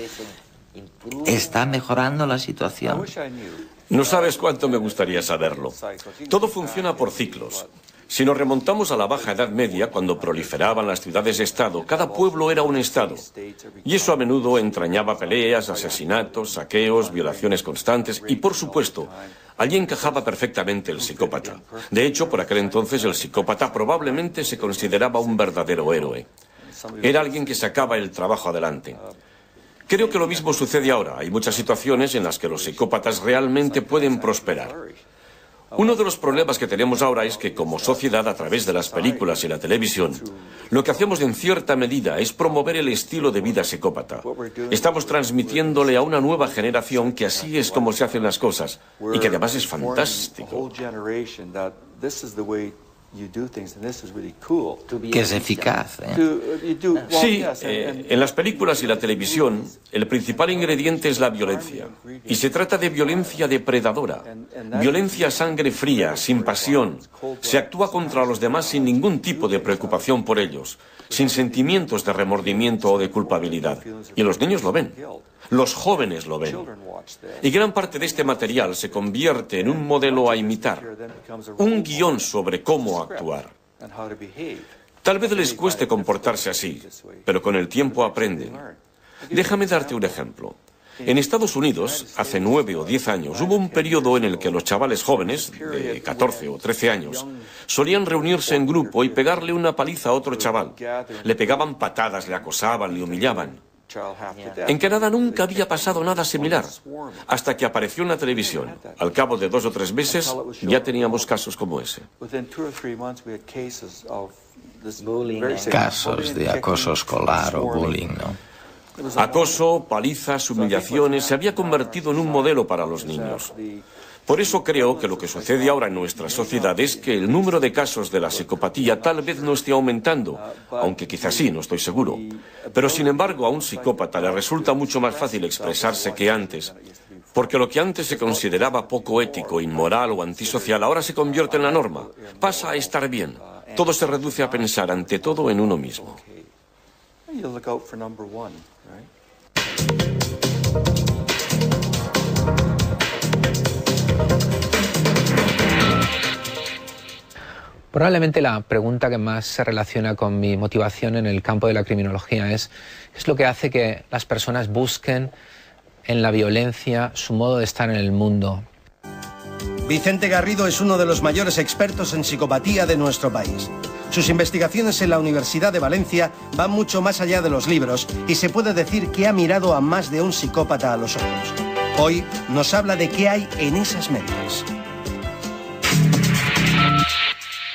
¿Está mejorando la situación? No sabes cuánto me gustaría saberlo. Todo funciona por ciclos. Si nos remontamos a la Baja Edad Media, cuando proliferaban las ciudades-estado, cada pueblo era un estado. Y eso a menudo entrañaba peleas, asesinatos, saqueos, violaciones constantes y, por supuesto, allí encajaba perfectamente el psicópata. De hecho, por aquel entonces el psicópata probablemente se consideraba un verdadero héroe. Era alguien que sacaba el trabajo adelante. Creo que lo mismo sucede ahora. Hay muchas situaciones en las que los psicópatas realmente pueden prosperar. Uno de los problemas que tenemos ahora es que, como sociedad, a través de las películas y la televisión, lo que hacemos en cierta medida es promover el estilo de vida psicópata. Estamos transmitiéndole a una nueva generación que así es como se hacen las cosas y que además es fantástico. Que es eficaz, ¿eh? Sí, en las películas y la televisión, el principal ingrediente es la violencia. Y se trata de violencia depredadora. Violencia a sangre fría, sin pasión. Se actúa contra los demás sin ningún tipo de preocupación por ellos, sin sentimientos de remordimiento o de culpabilidad. Y los niños lo ven. Los jóvenes lo ven. Y gran parte de este material se convierte en un modelo a imitar, un guión sobre cómo actuar. Tal vez les cueste comportarse así, pero con el tiempo aprenden. Déjame darte un ejemplo. En Estados Unidos, hace 9 o 10 años, hubo un periodo en el que los chavales jóvenes, de 14 o 13 años, solían reunirse en grupo y pegarle una paliza a otro chaval. Le pegaban patadas, le acosaban, le humillaban. En Canadá nunca había pasado nada similar, hasta que apareció en la televisión. Al cabo de 2 o 3 meses ya teníamos casos como ese. Casos de acoso escolar o bullying, ¿no? Acoso, palizas, humillaciones, se había convertido en un modelo para los niños. Por eso creo que lo que sucede ahora en nuestra sociedad es que el número de casos de la psicopatía tal vez no esté aumentando, aunque quizás sí, no estoy seguro. Pero sin embargo, a un psicópata le resulta mucho más fácil expresarse que antes, porque lo que antes se consideraba poco ético, inmoral o antisocial ahora se convierte en la norma. Pasa a estar bien. Todo se reduce a pensar ante todo en uno mismo. Probablemente la pregunta que más se relaciona con mi motivación en el campo de la criminología es ¿qué es lo que hace que las personas busquen en la violencia su modo de estar en el mundo? Vicente Garrido es uno de los mayores expertos en psicopatía de nuestro país. Sus investigaciones en la Universidad de Valencia van mucho más allá de los libros y se puede decir que ha mirado a más de un psicópata a los ojos. Hoy nos habla de qué hay en esas mentes.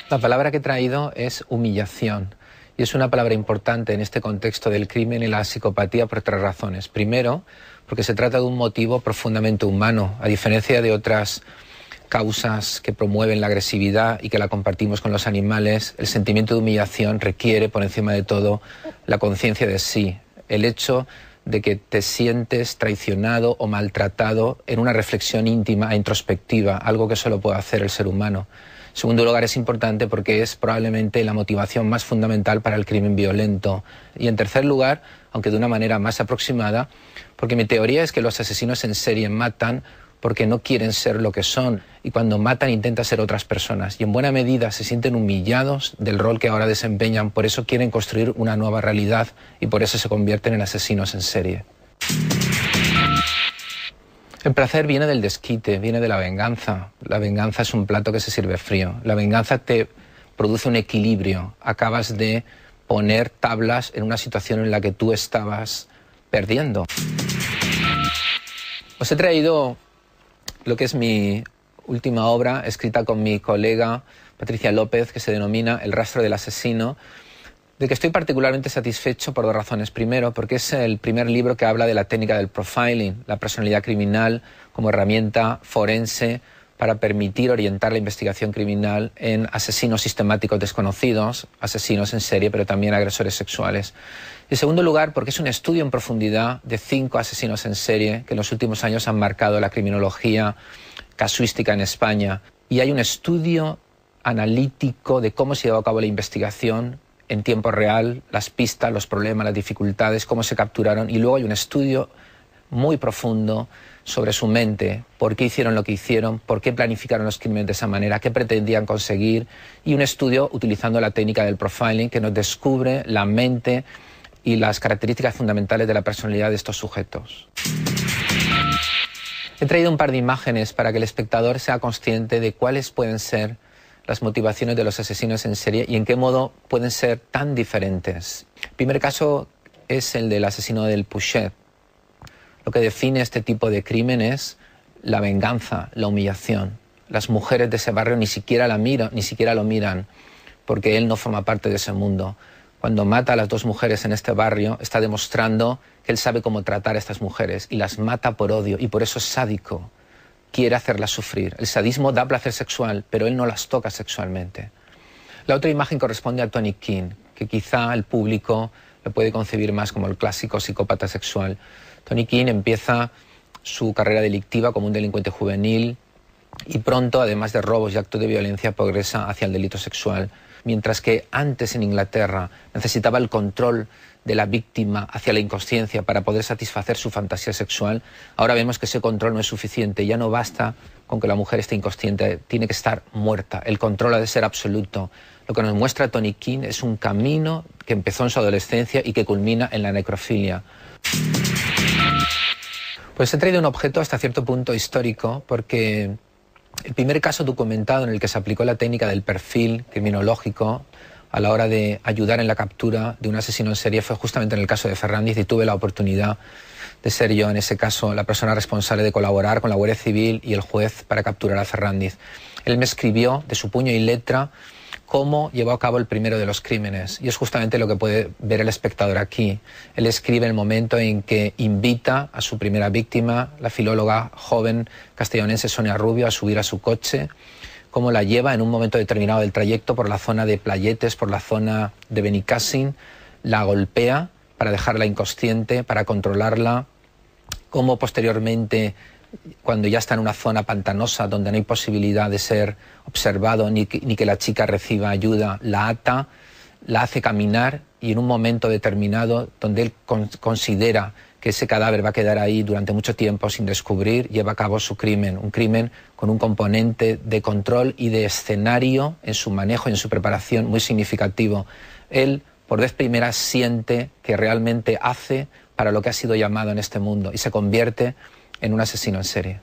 La palabra que he traído es humillación. Y es una palabra importante en este contexto del crimen y la psicopatía por 3 razones. Primero, porque se trata de un motivo profundamente humano, a diferencia de otras causas que promueven la agresividad y que la compartimos con los animales. El sentimiento de humillación requiere, por encima de todo, la conciencia de sí. El hecho de que te sientes traicionado o maltratado en una reflexión íntima e introspectiva, algo que solo puede hacer el ser humano. En segundo lugar, es importante porque es probablemente la motivación más fundamental para el crimen violento. Y en tercer lugar, aunque de una manera más aproximada, porque mi teoría es que los asesinos en serie matan porque no quieren ser lo que son y cuando matan intentan ser otras personas y en buena medida se sienten humillados del rol que ahora desempeñan, por eso quieren construir una nueva realidad y por eso se convierten en asesinos en serie. El placer viene del desquite, viene de la venganza. La venganza es un plato que se sirve frío. La venganza te produce un equilibrio. Acabas de poner tablas en una situación en la que tú estabas perdiendo. Os he traído lo que es mi última obra, escrita con mi colega Patricia López, que se denomina El rastro del asesino, de que estoy particularmente satisfecho por 2 razones. Primero, porque es el primer libro que habla de la técnica del profiling, la personalidad criminal como herramienta forense para permitir orientar la investigación criminal en asesinos sistemáticos desconocidos, asesinos en serie, pero también agresores sexuales. En segundo lugar, porque es un estudio en profundidad de 5 asesinos en serie que en los últimos años han marcado la criminología casuística en España. Y hay un estudio analítico de cómo se llevó a cabo la investigación en tiempo real, las pistas, los problemas, las dificultades, cómo se capturaron. Y luego hay un estudio muy profundo sobre su mente, por qué hicieron lo que hicieron, por qué planificaron los crímenes de esa manera, qué pretendían conseguir, y un estudio utilizando la técnica del profiling que nos descubre la mente y las características fundamentales de la personalidad de estos sujetos. He traído un par de imágenes para que el espectador sea consciente de cuáles pueden ser las motivaciones de los asesinos en serie y en qué modo pueden ser tan diferentes. El primer caso es el del asesino del Pouchet. Lo que define este tipo de crimen es la venganza, la humillación. Las mujeres de ese barrio ni siquiera lo miran, porque él no forma parte de ese mundo. Cuando mata a las 2 mujeres en este barrio, está demostrando que él sabe cómo tratar a estas mujeres y las mata por odio, y por eso es sádico. Quiere hacerlas sufrir. El sadismo da placer sexual, pero él no las toca sexualmente. La otra imagen corresponde a Tony King, que quizá el público lo puede concebir más como el clásico psicópata sexual. Tony King empieza su carrera delictiva como un delincuente juvenil y pronto, además de robos y actos de violencia, progresa hacia el delito sexual. Mientras que antes en Inglaterra necesitaba el control de la víctima hacia la inconsciencia para poder satisfacer su fantasía sexual, ahora vemos que ese control no es suficiente. Ya no basta con que la mujer esté inconsciente, tiene que estar muerta. El control ha de ser absoluto. Lo que nos muestra Tony King es un camino que empezó en su adolescencia y que culmina en la necrofilia. Pues he traído un objeto hasta cierto punto histórico porque el primer caso documentado en el que se aplicó la técnica del perfil criminológico a la hora de ayudar en la captura de un asesino en serie fue justamente en el caso de Ferrandiz, y tuve la oportunidad de ser yo en ese caso la persona responsable de colaborar con la Guardia Civil y el juez para capturar a Ferrandiz. Él me escribió de su puño y letra cómo llevó a cabo el primero de los crímenes, y es justamente lo que puede ver el espectador aquí. Él escribe el momento en que invita a su primera víctima, la filóloga joven castellonense Sonia Rubio, a subir a su coche, cómo la lleva en un momento determinado del trayecto por la zona de Playetes, por la zona de Benicàssim, la golpea para dejarla inconsciente, para controlarla, cómo posteriormente, cuando ya está en una zona pantanosa donde no hay posibilidad de ser observado ni que la chica reciba ayuda, la ata, la hace caminar, y en un momento determinado donde él considera que ese cadáver va a quedar ahí durante mucho tiempo sin descubrir, lleva a cabo su crimen, un crimen con un componente de control y de escenario en su manejo y en su preparación muy significativo. Él, por vez primera, siente que realmente hace para lo que ha sido llamado en este mundo y se convierte en un asesino en serie.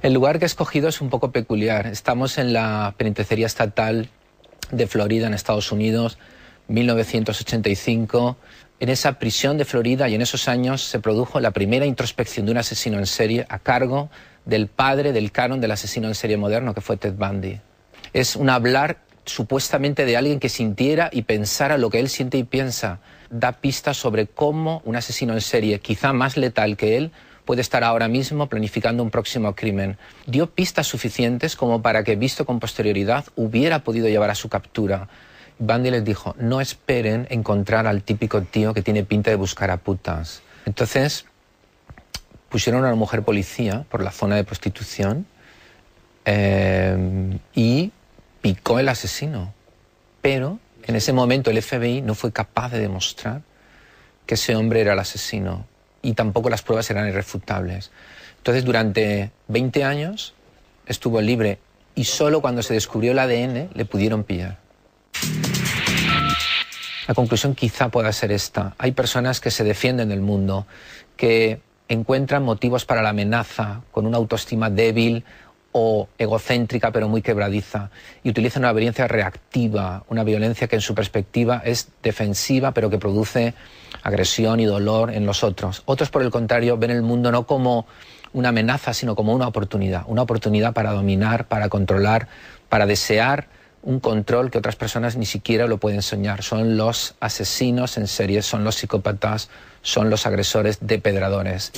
El lugar que he escogido es un poco peculiar. Estamos en la penitenciaría estatal de Florida, en Estados Unidos, 1985. En esa prisión de Florida y en esos años se produjo la primera introspección de un asesino en serie a cargo del padre del canon del asesino en serie moderno, que fue Ted Bundy. Es un hablar supuestamente de alguien que sintiera y pensara lo que él siente y piensa. Da pistas sobre cómo un asesino en serie, quizá más letal que él, puede estar ahora mismo planificando un próximo crimen. Dio pistas suficientes como para que, visto con posterioridad, hubiera podido llevar a su captura. Bundy les dijo: no esperen encontrar al típico tío que tiene pinta de buscar a putas. Entonces pusieron a una mujer policía por la zona de prostitución y picó el asesino. Pero en ese momento el FBI no fue capaz de demostrar que ese hombre era el asesino, y tampoco las pruebas eran irrefutables. Entonces durante 20 años estuvo libre, y solo cuando se descubrió el ADN le pudieron pillar. La conclusión quizá pueda ser esta: hay personas que se defienden del mundo, que encuentran motivos para la amenaza con una autoestima débil o egocéntrica pero muy quebradiza, y utilizan una violencia reactiva, una violencia que en su perspectiva es defensiva pero que produce agresión y dolor en los otros. Otros, por el contrario, ven el mundo no como una amenaza, sino como una oportunidad para dominar, para controlar, para desear un control que otras personas ni siquiera lo pueden soñar. Son los asesinos en serie, son los psicópatas, son los agresores depredadores.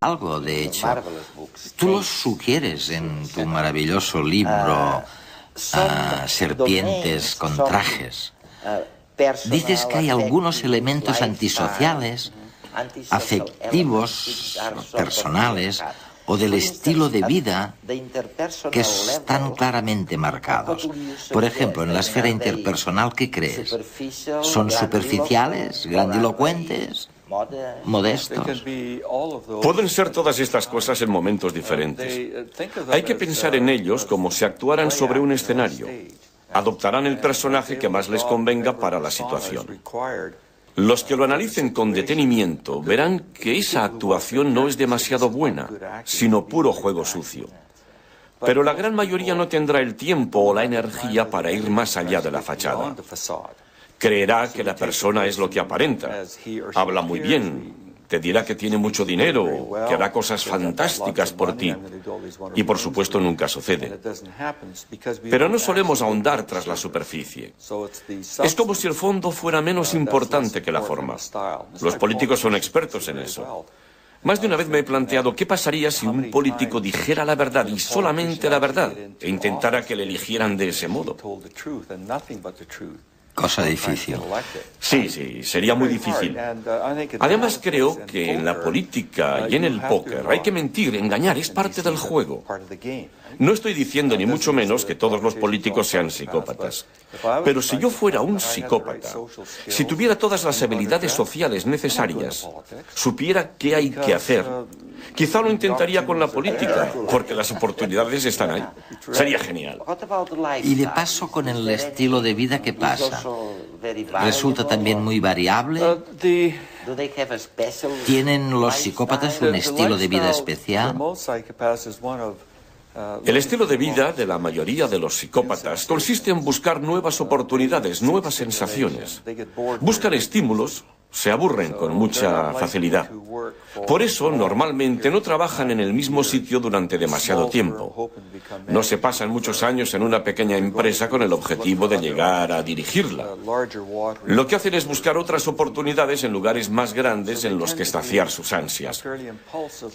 algo, de hecho. Tú lo sugieres en tu maravilloso libro, Serpientes con trajes. Dices que hay algunos elementos antisociales, afectivos, personales o del estilo de vida que están claramente marcados. Por ejemplo, en la esfera interpersonal, ¿qué crees? ¿Son superficiales, grandilocuentes, modestos? Pueden ser todas estas cosas en momentos diferentes. Hay que pensar en ellos como si actuaran sobre un escenario. Adoptarán el personaje que más les convenga para la situación. Los que lo analicen con detenimiento verán que esa actuación no es demasiado buena, sino puro juego sucio. Pero la gran mayoría no tendrá el tiempo o la energía para ir más allá de la fachada. Creerá que la persona es lo que aparenta. Habla muy bien. Te dirá que tiene mucho dinero, que hará cosas fantásticas por ti. Y por supuesto nunca sucede. Pero no solemos ahondar tras la superficie. Es como si el fondo fuera menos importante que la forma. Los políticos son expertos en eso. Más de una vez me he planteado qué pasaría si un político dijera la verdad y solamente la verdad, e intentara que le eligieran de ese modo. Cosa difícil. Sí, sería muy difícil. Además, creo que en la política y en el póker hay que mentir, engañar, es parte del juego. No estoy diciendo ni mucho menos que todos los políticos sean psicópatas. Pero si yo fuera un psicópata, si tuviera todas las habilidades sociales necesarias, supiera qué hay que hacer, quizá lo intentaría con la política, porque las oportunidades están ahí. Sería genial. Y de paso, con el estilo de vida, ¿qué pasa? ¿Resulta también muy variable? ¿Tienen los psicópatas un estilo de vida especial? El estilo de vida de la mayoría de los psicópatas consiste en buscar nuevas oportunidades, nuevas sensaciones. Buscan estímulos, se aburren con mucha facilidad. Por eso, normalmente no trabajan en el mismo sitio durante demasiado tiempo. No se pasan muchos años en una pequeña empresa con el objetivo de llegar a dirigirla. Lo que hacen es buscar otras oportunidades en lugares más grandes en los que saciar sus ansias.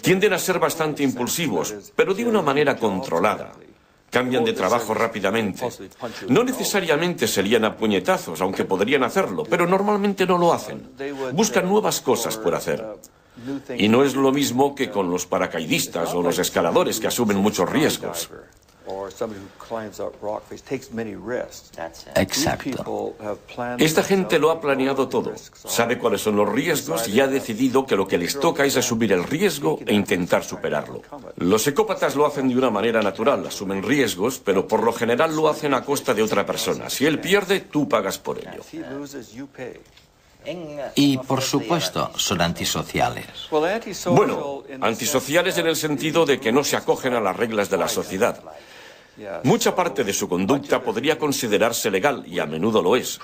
Tienden a ser bastante impulsivos, pero de una manera controlada. Cambian de trabajo rápidamente. No necesariamente se lían a puñetazos, aunque podrían hacerlo, pero normalmente no lo hacen. Buscan nuevas cosas por hacer. Y no es lo mismo que con los paracaidistas o los escaladores que asumen muchos riesgos. Exacto. Esta gente lo ha planeado todo. Sabe cuáles son los riesgos y ha decidido que lo que les toca es asumir el riesgo e intentar superarlo. Los psicópatas lo hacen de una manera natural, asumen riesgos, pero por lo general lo hacen a costa de otra persona. Si él pierde, tú pagas por ello. Y, por supuesto, son antisociales. Bueno, antisociales en el sentido de que no se acogen a las reglas de la sociedad. Mucha parte de su conducta podría considerarse legal, y a menudo lo es,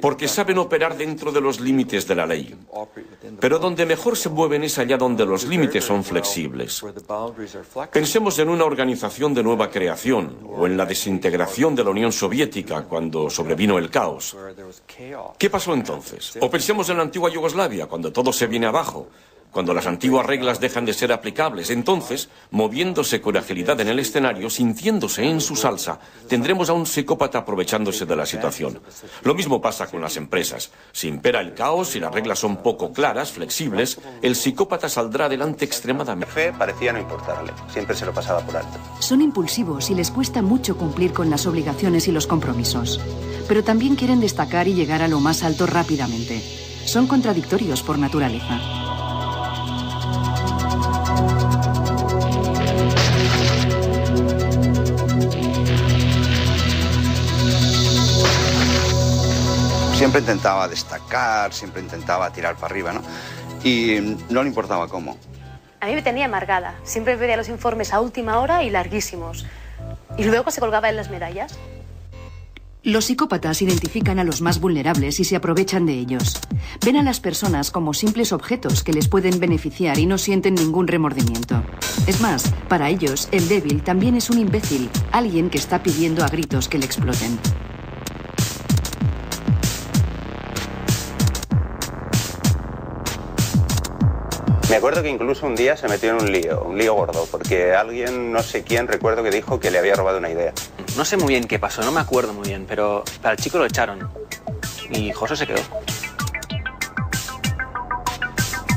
porque saben operar dentro de los límites de la ley. Pero donde mejor se mueven es allá donde los límites son flexibles. Pensemos en una organización de nueva creación, o en la desintegración de la Unión Soviética, cuando sobrevino el caos. ¿Qué pasó entonces? O pensemos en la antigua Yugoslavia, cuando todo se viene abajo. Cuando las antiguas reglas dejan de ser aplicables, entonces, moviéndose con agilidad en el escenario, sintiéndose en su salsa, tendremos a un psicópata aprovechándose de la situación. Lo mismo pasa con las empresas. Si impera el caos y las reglas son poco claras, flexibles, el psicópata saldrá adelante extremadamente. Fe parecía no importarle, siempre se lo pasaba por alto. Son impulsivos y les cuesta mucho cumplir con las obligaciones y los compromisos. Pero también quieren destacar y llegar a lo más alto rápidamente. Son contradictorios por naturaleza. Siempre intentaba destacar, siempre intentaba tirar para arriba, ¿no? Y no le importaba cómo. A mí me tenía amargada. Siempre pedía los informes a última hora y larguísimos. Y luego se colgaba en las medallas. Los psicópatas identifican a los más vulnerables y se aprovechan de ellos. Ven a las personas como simples objetos que les pueden beneficiar y no sienten ningún remordimiento. Es más, para ellos, el débil también es un imbécil, alguien que está pidiendo a gritos que le exploten. Me acuerdo que incluso un día se metió en un lío gordo, porque alguien, no sé quién, recuerdo que dijo que le había robado una idea. No sé muy bien qué pasó, no me acuerdo muy bien, pero al chico lo echaron y José se quedó.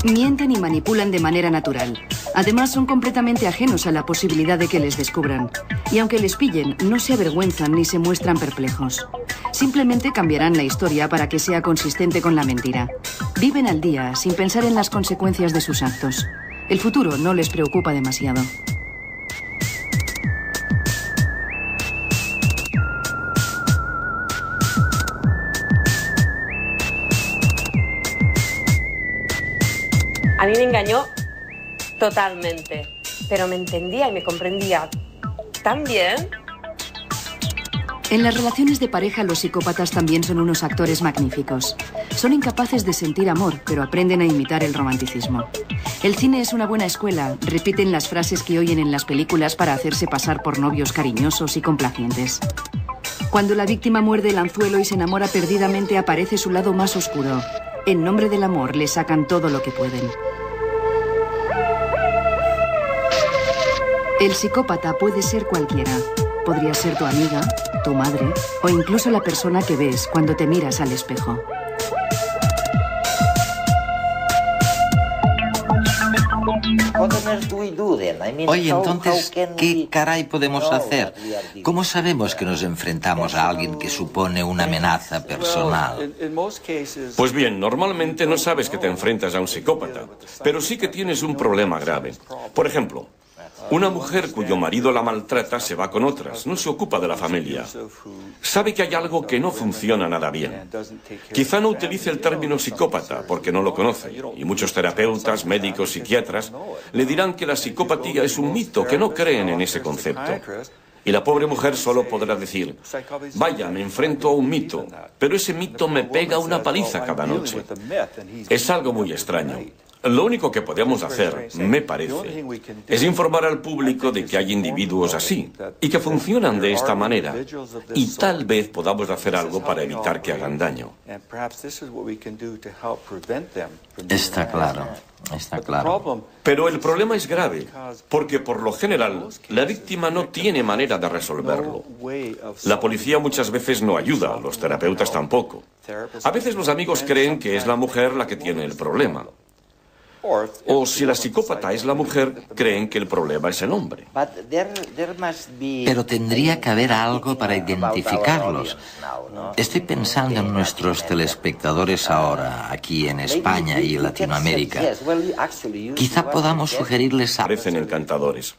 Mienten y manipulan de manera natural. Además, son completamente ajenos a la posibilidad de que les descubran. Y aunque les pillen, no se avergüenzan ni se muestran perplejos. Simplemente cambiarán la historia para que sea consistente con la mentira. Viven al día, sin pensar en las consecuencias de sus actos. El futuro no les preocupa demasiado. A mí me engañó totalmente, pero me entendía y me comprendía tan bien. En las relaciones de pareja, los psicópatas también son unos actores magníficos. Son incapaces de sentir amor, pero aprenden a imitar el romanticismo. El cine es una buena escuela. Repiten las frases que oyen en las películas para hacerse pasar por novios cariñosos y complacientes. Cuando la víctima muerde el anzuelo y se enamora perdidamente, aparece su lado más oscuro. En nombre del amor, le sacan todo lo que pueden. El psicópata puede ser cualquiera. Podría ser tu amiga, tu madre o incluso la persona que ves cuando te miras al espejo. Oye, entonces, ¿qué caray podemos hacer? ¿Cómo sabemos que nos enfrentamos a alguien que supone una amenaza personal? Pues bien, normalmente no sabes que te enfrentas a un psicópata, pero sí que tienes un problema grave. Por ejemplo, una mujer cuyo marido la maltrata se va con otras, no se ocupa de la familia. Sabe que hay algo que no funciona nada bien. Quizá no utilice el término psicópata porque no lo conoce, y muchos terapeutas, médicos, psiquiatras le dirán que la psicopatía es un mito, que no creen en ese concepto. Y la pobre mujer solo podrá decir, vaya, me enfrento a un mito, pero ese mito me pega una paliza cada noche. Es algo muy extraño. Lo único que podemos hacer, me parece, es informar al público de que hay individuos así y que funcionan de esta manera, y tal vez podamos hacer algo para evitar que hagan daño. Está claro, está claro. Pero el problema es grave, porque por lo general la víctima no tiene manera de resolverlo. La policía muchas veces no ayuda, los terapeutas tampoco. A veces los amigos creen que es la mujer la que tiene el problema. O si la psicópata es la mujer, creen que el problema es el hombre. Pero tendría que haber algo para identificarlos. Estoy pensando en nuestros telespectadores ahora, aquí en España y Latinoamérica. Quizá podamos sugerirles algo. Parecen encantadores.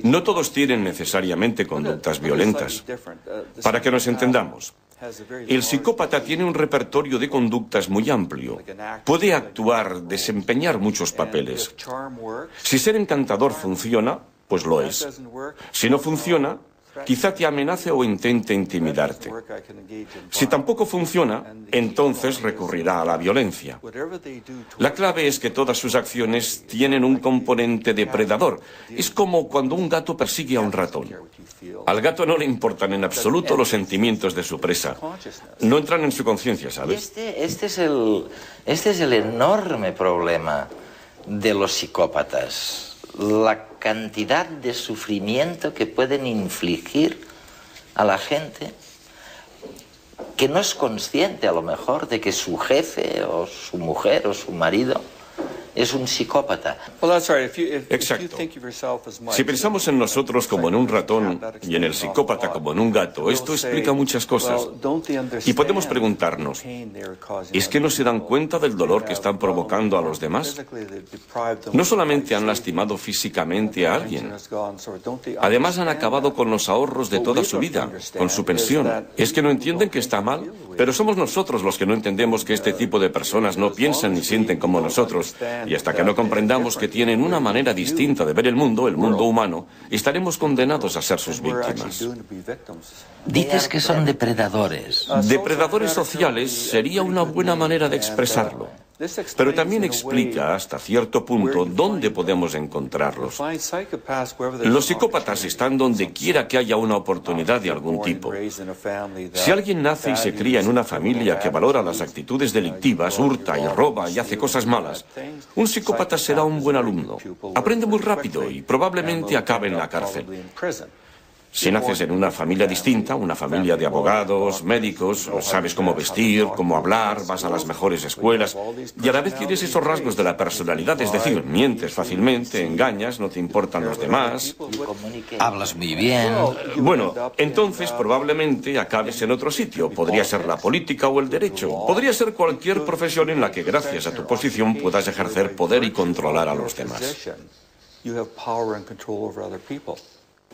No todos tienen necesariamente conductas violentas. Para que nos entendamos, el psicópata tiene un repertorio de conductas muy amplio. Puede actuar, desempeñar muchos papeles. Si ser encantador funciona, pues lo es. Si no funciona, quizá te amenace o intente intimidarte. Si tampoco funciona, entonces recurrirá a la violencia. La clave es que todas sus acciones tienen un componente depredador. Es como cuando un gato persigue a un ratón. Al gato no le importan en absoluto los sentimientos de su presa. No entran en su conciencia, ¿sabes? Este es el enorme problema de los psicópatas. La cantidad de sufrimiento que pueden infligir a la gente que no es consciente a lo mejor de que su jefe o su mujer o su marido es un psicópata. Exacto. Si pensamos en nosotros como en un ratón y en el psicópata como en un gato, esto explica muchas cosas. Y podemos preguntarnos, ¿es que no se dan cuenta del dolor que están provocando a los demás? No solamente han lastimado físicamente a alguien, además han acabado con los ahorros de toda su vida, con su pensión. ¿Es que no entienden que está mal? Pero somos nosotros los que no entendemos que este tipo de personas no piensan ni sienten como nosotros. Y hasta que no comprendamos que tienen una manera distinta de ver el mundo humano, estaremos condenados a ser sus víctimas. Dices que son depredadores. Depredadores sociales sería una buena manera de expresarlo. Pero también explica hasta cierto punto dónde podemos encontrarlos. Los psicópatas están donde quiera que haya una oportunidad de algún tipo. Si alguien nace y se cría en una familia que valora las actitudes delictivas, hurta y roba y hace cosas malas, un psicópata será un buen alumno. Aprende muy rápido y probablemente acabe en la cárcel. Si naces en una familia distinta, una familia de abogados, médicos, sabes cómo vestir, cómo hablar, vas a las mejores escuelas y a la vez tienes esos rasgos de la personalidad, es decir, mientes fácilmente, engañas, no te importan los demás. Hablas muy bien. Bueno, entonces probablemente acabes en otro sitio. Podría ser la política o el derecho. Podría ser cualquier profesión en la que gracias a tu posición puedas ejercer poder y controlar a los demás.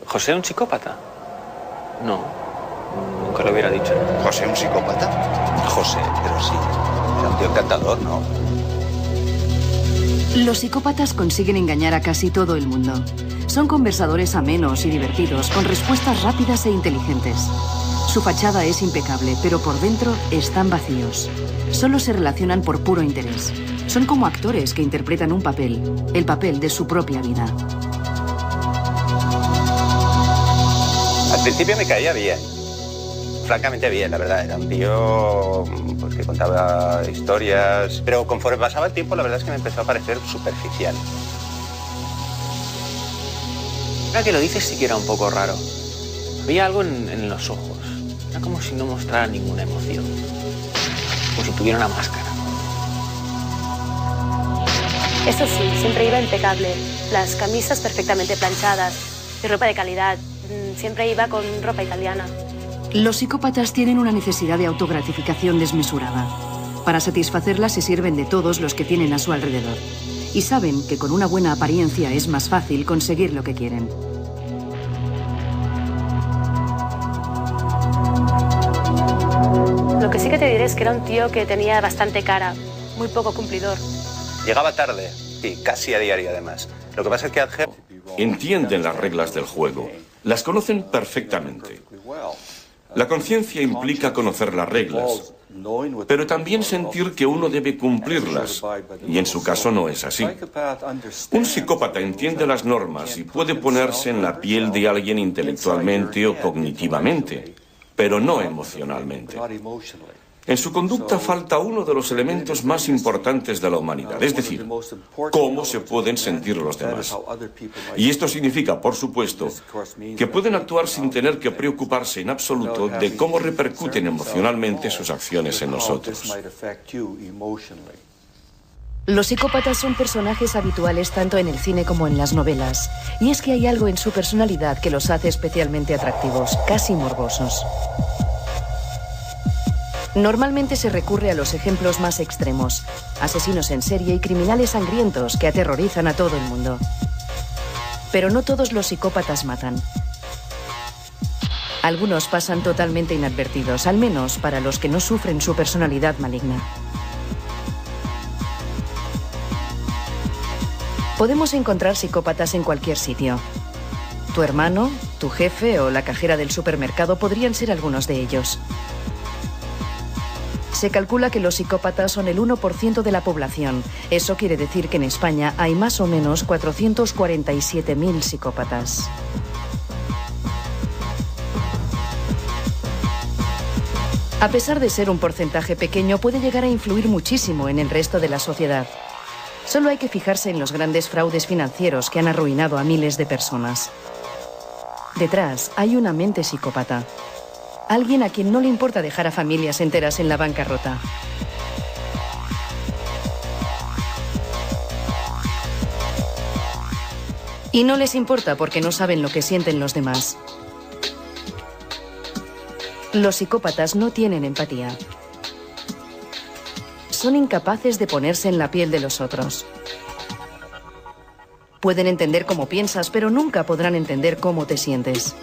¿José un psicópata? No, nunca lo hubiera dicho. ¿José un psicópata? José, pero sí. Era un tío encantador, ¿no? Los psicópatas consiguen engañar a casi todo el mundo. Son conversadores amenos y divertidos, con respuestas rápidas e inteligentes. Su fachada es impecable, pero por dentro están vacíos. Solo se relacionan por puro interés. Son como actores que interpretan un papel, el papel de su propia vida. Al principio me caía bien, francamente bien, la verdad. Era un tío pues, que contaba historias, pero conforme pasaba el tiempo la verdad es que me empezó a parecer superficial. Ahora que lo dices sí que era un poco raro. Había algo en los ojos. Era como si no mostrara ninguna emoción. Como si tuviera una máscara. Eso sí, siempre iba impecable. Las camisas perfectamente planchadas y ropa de calidad. Siempre iba con ropa italiana. Los psicópatas tienen una necesidad de autogratificación desmesurada. Para satisfacerla se sirven de todos los que tienen a su alrededor. Y saben que con una buena apariencia es más fácil conseguir lo que quieren. Lo que sí que te diré es que era un tío que tenía bastante cara, muy poco cumplidor. Llegaba tarde, y casi a diario además. Lo que pasa es que Adger Entienden las reglas del juego. Las conocen perfectamente. La conciencia implica conocer las reglas, pero también sentir que uno debe cumplirlas, y en su caso no es así. Un psicópata entiende las normas y puede ponerse en la piel de alguien intelectualmente o cognitivamente, pero no emocionalmente. En su conducta falta uno de los elementos más importantes de la humanidad, es decir, cómo se pueden sentir los demás. Y esto significa, por supuesto, que pueden actuar sin tener que preocuparse en absoluto de cómo repercuten emocionalmente sus acciones en nosotros. Los psicópatas son personajes habituales tanto en el cine como en las novelas. Y es que hay algo en su personalidad que los hace especialmente atractivos, casi morbosos. Normalmente se recurre a los ejemplos más extremos, asesinos en serie y criminales sangrientos que aterrorizan a todo el mundo. Pero no todos los psicópatas matan. Algunos pasan totalmente inadvertidos, al menos para los que no sufren su personalidad maligna. Podemos encontrar psicópatas en cualquier sitio. Tu hermano, tu jefe o la cajera del supermercado podrían ser algunos de ellos. Se calcula que los psicópatas son el 1% de la población. Eso quiere decir que en España hay más o menos 447.000 psicópatas. A pesar de ser un porcentaje pequeño, puede llegar a influir muchísimo en el resto de la sociedad. Solo hay que fijarse en los grandes fraudes financieros que han arruinado a miles de personas. Detrás hay una mente psicópata. Alguien a quien no le importa dejar a familias enteras en la bancarrota. Y no les importa porque no saben lo que sienten los demás. Los psicópatas no tienen empatía. Son incapaces de ponerse en la piel de los otros. Pueden entender cómo piensas, pero nunca podrán entender cómo te sientes.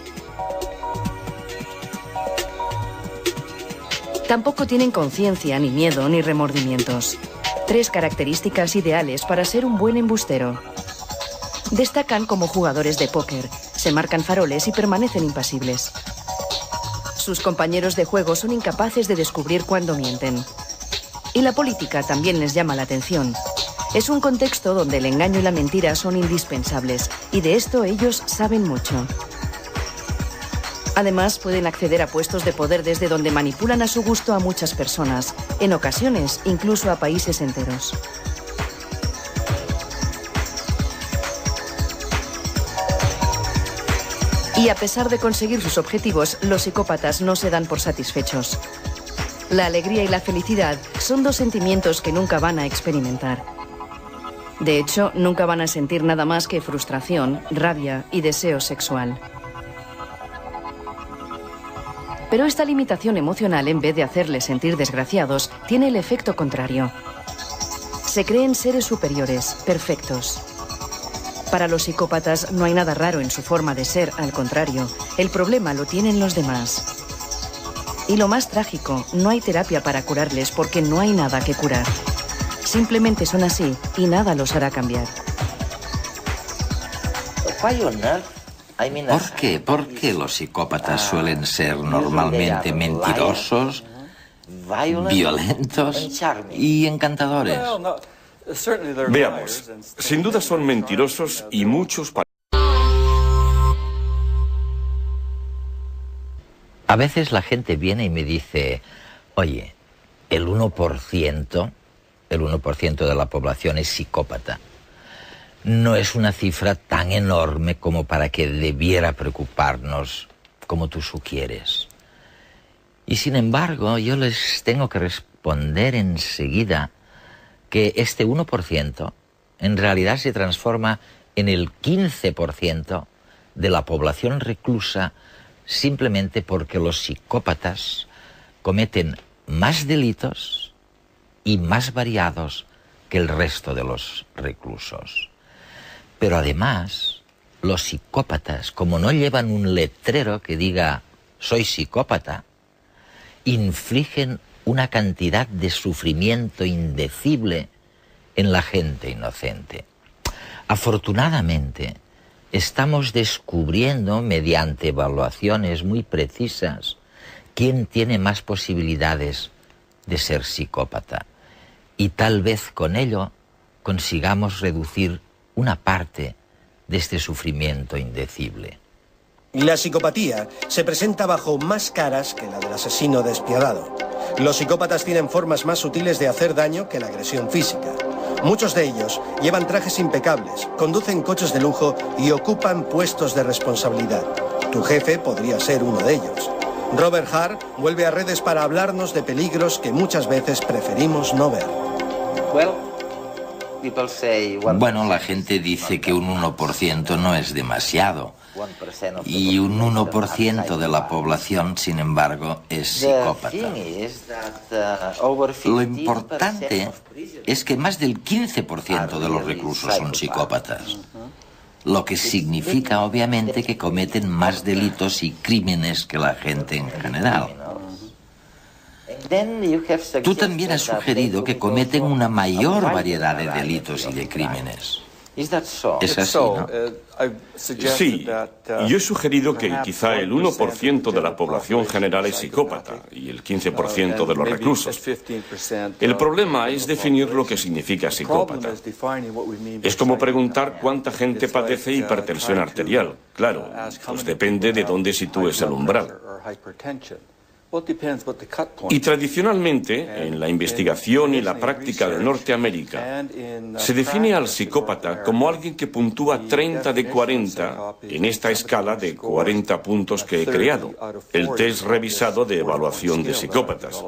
Tampoco tienen conciencia, ni miedo, ni remordimientos. 3 características ideales para ser un buen embustero. Destacan como jugadores de póker, se marcan faroles y permanecen impasibles. Sus compañeros de juego son incapaces de descubrir cuándo mienten. Y la política también les llama la atención. Es un contexto donde el engaño y la mentira son indispensables, y de esto ellos saben mucho. Además, pueden acceder a puestos de poder desde donde manipulan a su gusto a muchas personas, en ocasiones incluso a países enteros. Y a pesar de conseguir sus objetivos, los psicópatas no se dan por satisfechos. La alegría y la felicidad son dos sentimientos que nunca van a experimentar. De hecho, nunca van a sentir nada más que frustración, rabia y deseo sexual. Pero esta limitación emocional, en vez de hacerles sentir desgraciados, tiene el efecto contrario. Se creen seres superiores, perfectos. Para los psicópatas no hay nada raro en su forma de ser, al contrario, el problema lo tienen los demás. Y lo más trágico, no hay terapia para curarles porque no hay nada que curar. Simplemente son así y nada los hará cambiar. ¿Por qué? ¿Por qué los psicópatas suelen ser normalmente mentirosos, violentos y encantadores? Veamos, sin duda son mentirosos y muchos... A veces la gente viene y me dice, oye, el 1% de la población es psicópata. No es una cifra tan enorme como para que debiera preocuparnos como tú sugieres. Y sin embargo, yo les tengo que responder enseguida que este 1% en realidad se transforma en el 15% de la población reclusa simplemente porque los psicópatas cometen más delitos y más variados que el resto de los reclusos. Pero además, los psicópatas, como no llevan un letrero que diga «soy psicópata», infligen una cantidad de sufrimiento indecible en la gente inocente. Afortunadamente, estamos descubriendo, mediante evaluaciones muy precisas, quién tiene más posibilidades de ser psicópata. Y tal vez con ello consigamos reducir una parte de este sufrimiento indecible. La psicopatía se presenta bajo más caras que la del asesino despiadado. Los psicópatas tienen formas más sutiles de hacer daño que la agresión física. Muchos de ellos llevan trajes impecables, conducen coches de lujo y ocupan puestos de responsabilidad. Tu jefe podría ser uno de ellos. Robert Hart vuelve a redes para hablarnos de peligros que muchas veces preferimos no ver. Bueno, la gente dice que un 1% no es demasiado. Y un 1% de la población, sin embargo, es psicópata. Lo importante es que más del 15% de los reclusos son psicópatas. Lo que significa, obviamente, que cometen más delitos y crímenes que la gente en general. Tú también has sugerido que cometen una mayor variedad de delitos y de crímenes. Es así, ¿no? Sí, yo he sugerido que quizá el 1% de la población general es psicópata y el 15% de los reclusos. El problema es definir lo que significa psicópata. Es como preguntar cuánta gente padece hipertensión arterial. Claro, pues depende de dónde sitúes el umbral. Y tradicionalmente, en la investigación y la práctica de Norteamérica, se define al psicópata como alguien que puntúa 30 de 40 en esta escala de 40 puntos que he creado, el test revisado de evaluación de psicópatas.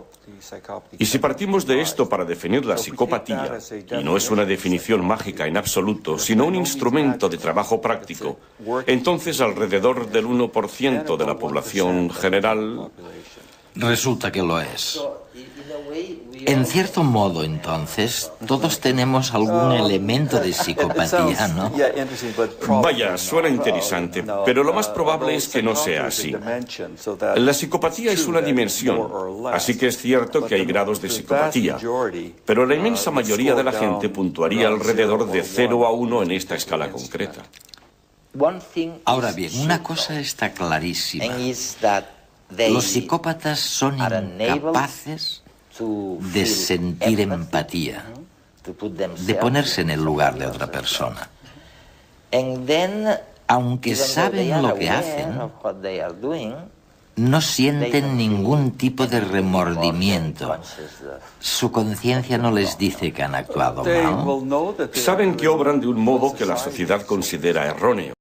Y si partimos de esto para definir la psicopatía, y no es una definición mágica en absoluto, sino un instrumento de trabajo práctico, entonces alrededor del 1% de la población general... Resulta que lo es. En cierto modo, entonces, todos tenemos algún elemento de psicopatía, ¿no? Vaya, suena interesante, pero lo más probable es que no sea así. La psicopatía es una dimensión, así que es cierto que hay grados de psicopatía, pero la inmensa mayoría de la gente puntuaría alrededor de 0 a 1 en esta escala concreta. Ahora bien, una cosa está clarísima. Los psicópatas son incapaces de sentir empatía, de ponerse en el lugar de otra persona. Aunque saben lo que hacen, no sienten ningún tipo de remordimiento. Su conciencia no les dice que han actuado mal. Saben que obran de un modo que la sociedad considera erróneo.